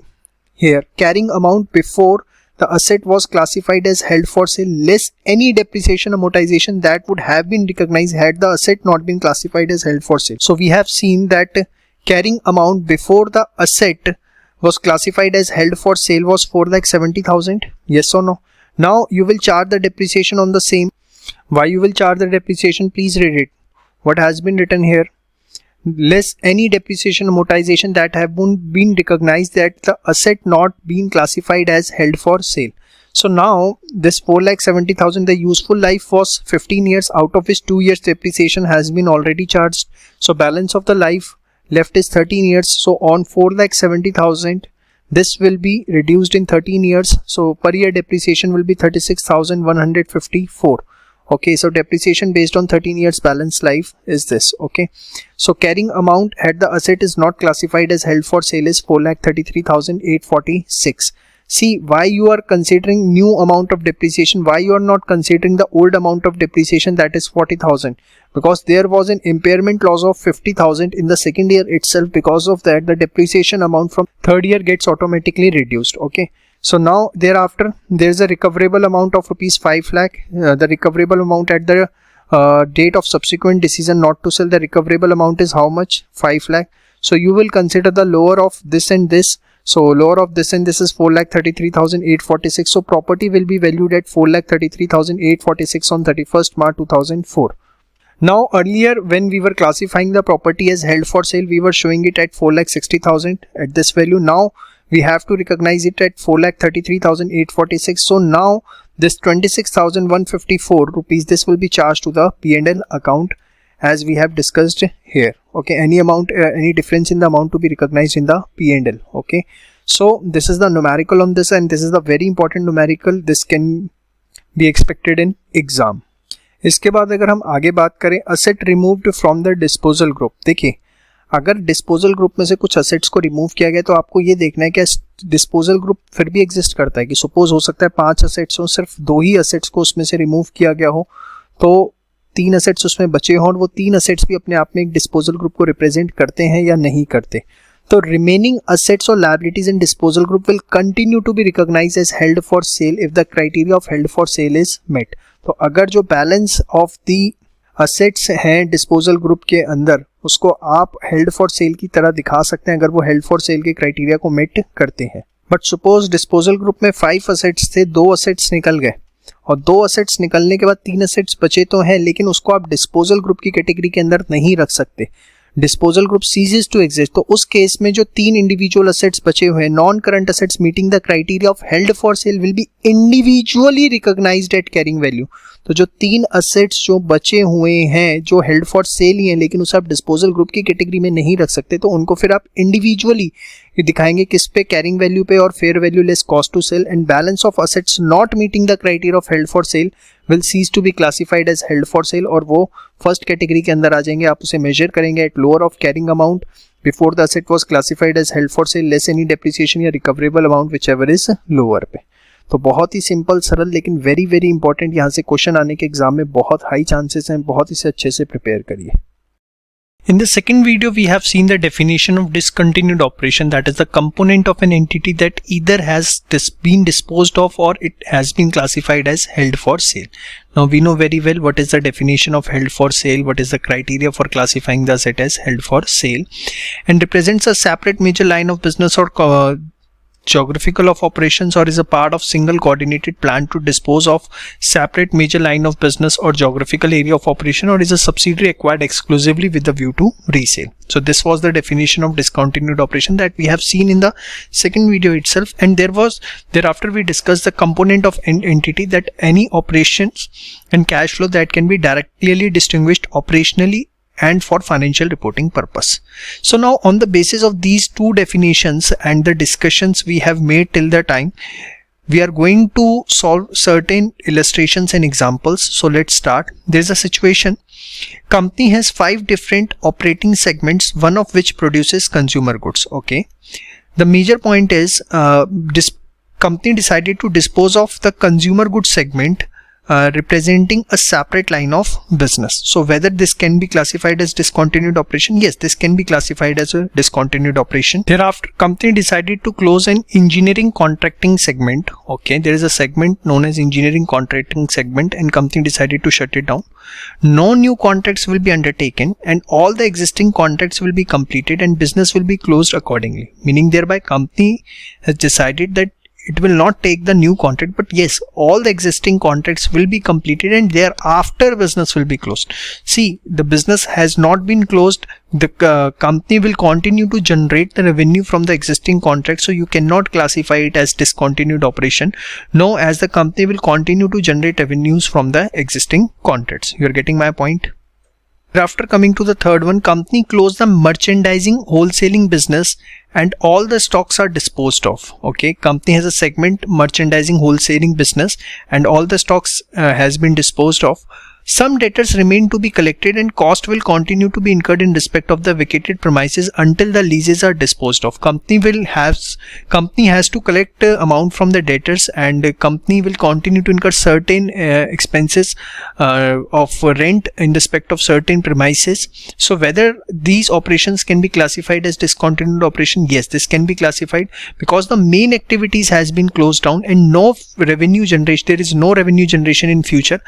here carrying amount before the asset was classified as held for sale less any depreciation amortization that would have been recognized had the asset not been classified as held for sale. So we have seen that carrying amount before the asset was classified as held for sale was 4,70,000. Yes or no? Now you will charge the depreciation on the same. Why you will charge the depreciation? Please read it. What has been written here? Less any depreciation amortization that have been recognized that the asset not been classified as held for sale. So now this 4,70,000, the useful life was 15 years, out of which 2 years depreciation has been already charged. So balance of the life left is 13 years. So on 4,70,000, this will be reduced in 13 years. So per year depreciation will be 36,154. Okay, so depreciation based on 13 years balance life is this. Okay, so carrying amount had the asset is not classified as held for sale is 4,33,846. See why you are considering new amount of depreciation, why you are not considering the old amount of depreciation, that is 40,000, because there was an impairment loss of 50,000 in the second year itself. Because of that, the depreciation amount from third year gets automatically reduced. Okay, so now thereafter there is a recoverable amount of rupees 5 lakh. The recoverable amount at the date of subsequent decision not to sell, the recoverable amount is how much? 5 lakh. So you will consider the lower of this and this. So lower of this and this is 4,33,846. So property will be valued at 4,33,846 on 31st March 2004. Now earlier when we were classifying the property as held for sale, we were showing it at 4,60,000 at this value. Now we have to recognize it at 4,33,846. So now this 26,154 rupees, this will be charged to the P&L account as we have discussed here. Okay, any amount, any difference in the amount to be recognized in the P&L. Okay, so this is the numerical on this, and this is the very important numerical. This can be expected in exam. इसके बाद अगर हम आगे बात करें asset removed from the disposal group, देखिए अगर disposal group में से कुछ असेट्स को रिमूव किया गया तो आपको ये देखना है कि डिस्पोजल ग्रुप फिर भी एग्जिस्ट करता है कि सपोज हो सकता है 5 असेट्स हो, सिर्फ 2 ही असेट्स को उसमें से रिमूव किया गया हो, तो 3 असेट्स उसमें बचे हों और वो 3 असेट्स भी अपने आप में एक डिस्पोजल ग्रुप को रिप्रेजेंट करते हैं या नहीं करते, तो रिमेनिंग असेट्स और liabilities in disposal group will continue to be recognised as held for sale if the criteria of held for sale is met. तो अगर जो बैलेंस ऑफ दी असेट्स हैं डिस्पोजल ग्रुप के अंदर उसको आप हेल्ड फॉर सेल की तरह दिखा सकते हैं अगर वो हेल्ड फॉर सेल के क्राइटेरिया को मेट करते हैं। बट सपोज डिस्पोजल ग्रुप में 5 असेट्स थे, 2 असेट्स निकल गए और 2 असेट्स निकलने के बाद 3 असेट्स बचे तो हैं, लेकिन उसको आप डिस्पोजल ग्रुप की कैटेगरी के अंदर नहीं रख सकते, disposal group ceases to exist. तो उस केस में जो 3 इंडिविजुअल असेट्स बचे हुए हैं, non current assets meeting the criteria of held for sale will be individually recognised at carrying value. तो जो 3 असेट्स जो बचे हुए हैं जो हेल्ड फॉर सेल ही हैं लेकिन उसे आप डिस्पोजल ग्रुप की कैटेगरी में नहीं रख सकते, तो उनको फिर आप इंडिविजुअली दिखाएंगे किस पे, कैरिंग वैल्यू पे और fair value less cost to sell, and balance of assets not meeting the criteria of held for sale will cease to be classified as held for sale, और वो फर्स्ट कैटेगरी के अंदर आ जाएंगे। आप उसे measure करेंगे at lower of carrying amount before the asset was classified as held for sale less any depreciation या recoverable amount whichever is lower पे। तो बहुत ही सिंपल सरल लेकिन वेरी वेरी इंपॉर्टेंट, यहाँ से क्वेश्चन आने के एग्जाम में बहुत हाई चांसेस हैं, बहुत इसे अच्छे से प्रिपेयर करिए। In the second video, we have seen the definition of discontinued operation, that is the component of an entity that either has been disposed of or it has been classified as held for sale. Now we know very well what is the definition of held for sale, what is the criteria for classifying the asset as held for sale, and represents a separate major line of business or geographical of operations, or is a part of single coordinated plan to dispose of separate major line of business or geographical area of operation, or is a subsidiary acquired exclusively with the view to resale. So this was the definition of discontinued operation that we have seen in the second video itself, and thereafter we discussed the component of an entity, that any operations and cash flow that can be directly distinguished operationally and for financial reporting purpose. So now, on the basis of these two definitions and the discussions we have made till the time, we are going to solve certain illustrations and examples. So let's start. There's a situation. Company has 5 different operating segments, one of which produces consumer goods. Okay. The major point is this company decided to dispose of the consumer goods segment, representing a separate line of business. So whether this can be classified as discontinued operation? Yes, this can be classified as a discontinued operation. Thereafter, company decided to close an engineering contracting segment. Okay, there is a segment known as engineering contracting segment, and company decided to shut it down. No new contracts will be undertaken, and all the existing contracts will be completed, and business will be closed accordingly. Meaning thereby company has decided that it will not take the new contract, but yes, all the existing contracts will be completed, and thereafter business will be closed. See, the business has not been closed. The company will continue to generate the revenue from the existing contract, so you cannot classify it as discontinued operation. No, as the company will continue to generate revenues from the existing contracts. You are getting my point? After coming to the third one, company closed the merchandising wholesaling business and all the stocks are disposed of. Okay, company has a segment merchandising wholesaling business and all the stocks has been disposed of. Some debtors remain to be collected and cost will continue to be incurred in respect of the vacated premises until the leases are disposed of. Company has to collect amount from the debtors, and company will continue to incur certain expenses of rent in respect of certain premises. So whether these operations can be classified as discontinued operation? Yes, this can be classified, because the main activities has been closed down and no revenue generation. There is no revenue generation in future.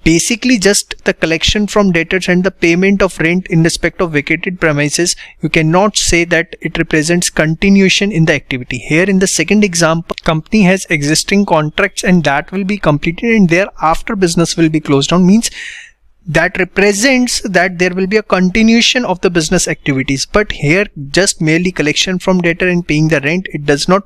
Basically just the collection from debtors and the payment of rent in respect of vacated premises. You cannot say that it represents continuation in the activity. Here in the second example, company has existing contracts and that will be completed, and thereafter business will be closed down. Means that represents that there will be a continuation of the business activities, but here just merely collection from debtor and paying the rent, it does not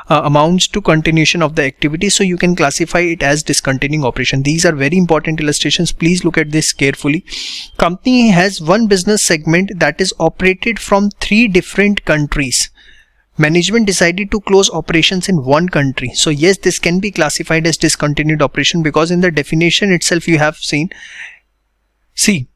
amounts to continuation of the activity, so you can classify it as discontinuing operation. These are very important illustrations, please look at this carefully. Company has one business segment that is operated from 3 different countries. Management decided to close operations in one country. So yes, this can be classified as discontinued operation, because in the definition itself you have seen, C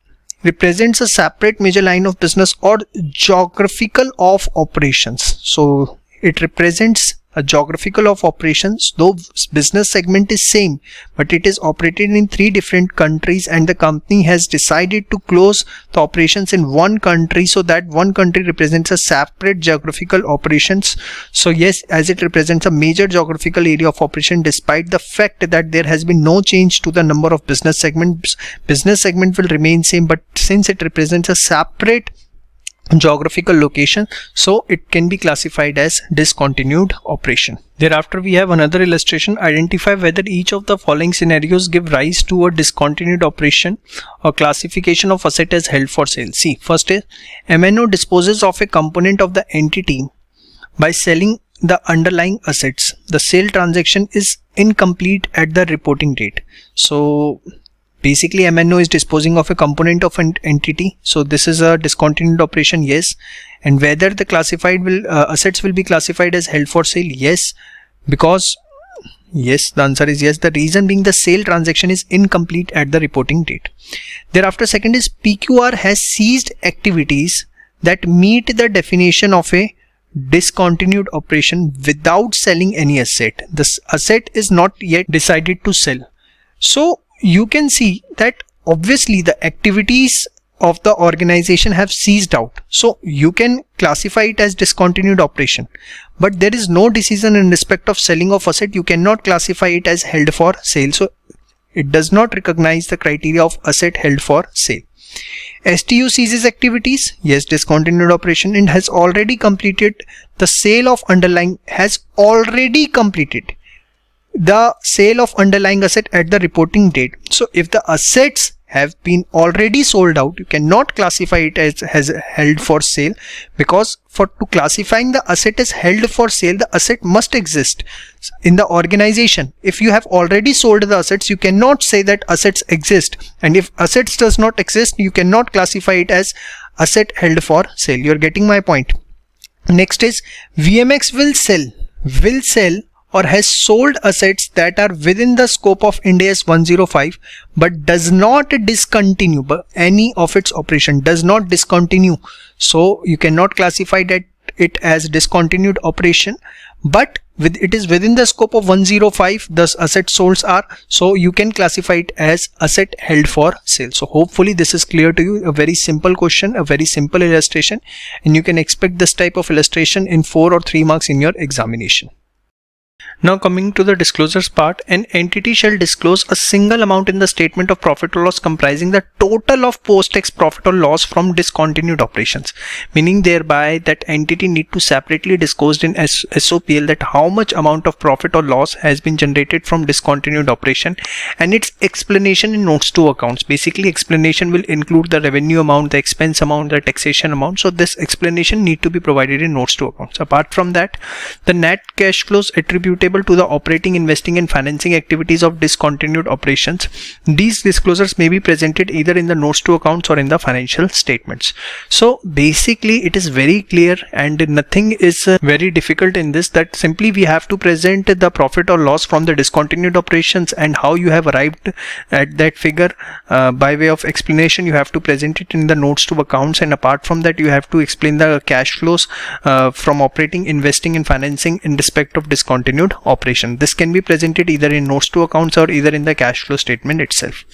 represents a separate major line of business or geographical of operations. So it represents a geographical of operations, though business segment is same, but it is operated in 3 different countries, and the company has decided to close the operations in one country, so that one country represents a separate geographical operations. So yes, as it represents a major geographical area of operation, despite the fact that there has been no change to the number of business segments, business segment will remain same, but since it represents a separate geographical location, so it can be classified as discontinued operation. Thereafter we have another illustration. Identify whether each of the following scenarios give rise to a discontinued operation or classification of asset as held for sale. See, first is M&O disposes of a component of the entity by selling the underlying assets. The sale transaction is incomplete at the reporting date. So basically M&O is disposing of a component of an entity, so this is a discontinued operation. Yes. And whether the classified assets will be classified as held for sale? Yes, because yes, the answer is yes. The reason being the sale transaction is incomplete at the reporting date. Thereafter second is PQR has ceased activities that meet the definition of a discontinued operation without selling any asset. This asset is not yet decided to sell. So you can see that obviously the activities of the organization have ceased out. So you can classify it as discontinued operation, but there is no decision in respect of selling of asset. You cannot classify it as held for sale. So it does not recognize the criteria of asset held for sale. STU ceases activities. Yes, discontinued operation, and has already completed the sale of underlying, has already completed the sale of underlying asset at the reporting date. So if the assets have been already sold out, you cannot classify it as held for sale, because to classifying the asset as held for sale, the asset must exist in the organization. If you have already sold the assets, you cannot say that assets exist, and if assets does not exist, you cannot classify it as asset held for sale. You're getting my point. Next is VMX will sell or has sold assets that are within the scope of Ind AS 105 but does not discontinue any of its operation, does not discontinue. So you cannot classify it as discontinued operation, but it is within the scope of 105, thus asset sold are, so you can classify it as asset held for sale. So hopefully this is clear to you. A very simple question, a very simple illustration, and you can expect this type of illustration in 4 or 3 marks in your examination. Now coming to the disclosures part, an entity shall disclose a single amount in the statement of profit or loss comprising the total of post-tax profit or loss from discontinued operations, meaning thereby that entity need to separately disclose in SOPL that how much amount of profit or loss has been generated from discontinued operation, and its explanation in notes to accounts. Basically explanation will include the revenue amount, the expense amount, the taxation amount. So this explanation need to be provided in notes to accounts. Apart from that, the net cash flows attributable to the operating, investing and financing activities of discontinued operations. These disclosures may be presented either in the notes to accounts or in the financial statements. So basically it is very clear and nothing is very difficult in this, that simply we have to present the profit or loss from the discontinued operations, and how you have arrived at that figure by way of explanation you have to present it in the notes to accounts, and apart from that you have to explain the cash flows from operating, investing and financing in respect of discontinued operation. This can be presented either in notes to accounts or either in the cash flow statement itself.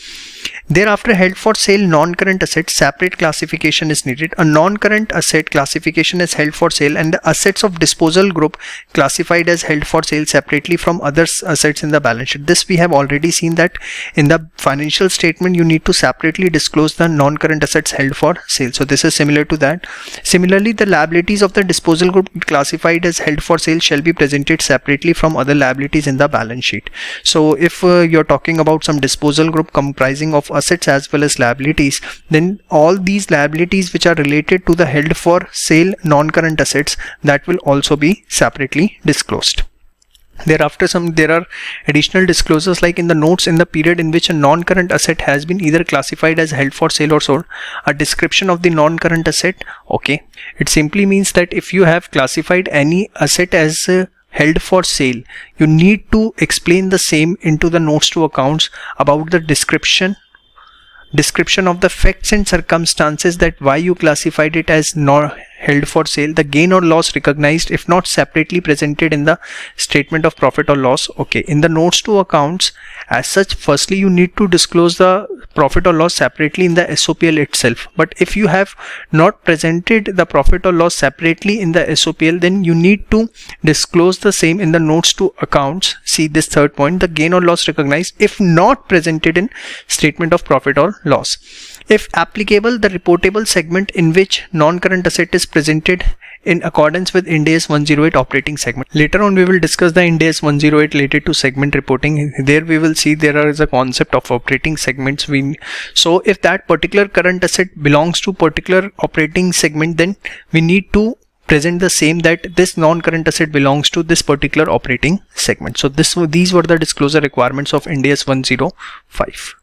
Thereafter, held for sale non-current assets, separate classification is needed. A non-current asset classification is held for sale, and the assets of disposal group classified as held for sale separately from other assets in the balance sheet. This we have already seen that in the financial statement you need to separately disclose the non-current assets held for sale. So this is similar to that. Similarly, the liabilities of the disposal group classified as held for sale shall be presented separately from other liabilities in the balance sheet. So if you're talking about some disposal group comprising of assets as well as liabilities, then all these liabilities which are related to the held for sale non-current assets, that will also be separately disclosed. Thereafter there are additional disclosures, like in the notes in the period in which a non-current asset has been either classified as held for sale or sold, a description of the non-current asset. Okay, it simply means that if you have classified any asset as held for sale, you need to explain the same into the notes to accounts about the description of the facts and circumstances that why you classified it as not held for sale, the gain or loss recognized if not separately presented in the statement of profit or loss. Okay, in the notes to accounts as such, firstly you need to disclose the profit or loss separately in the SOPL itself, but if you have not presented the profit or loss separately in the SOPL, then you need to disclose the same in the notes to accounts. See this third point, the gain or loss recognized if not presented in statement of profit or loss. If applicable, the reportable segment in which non-current asset is presented in accordance with Ind AS 108 operating segment. Later on we will discuss the Ind AS 108 related to segment reporting. There we will see there is a concept of operating segments. So if that particular current asset belongs to particular operating segment, then we need to present the same, that this non-current asset belongs to this particular operating segment. So these were the disclosure requirements of Ind AS 105.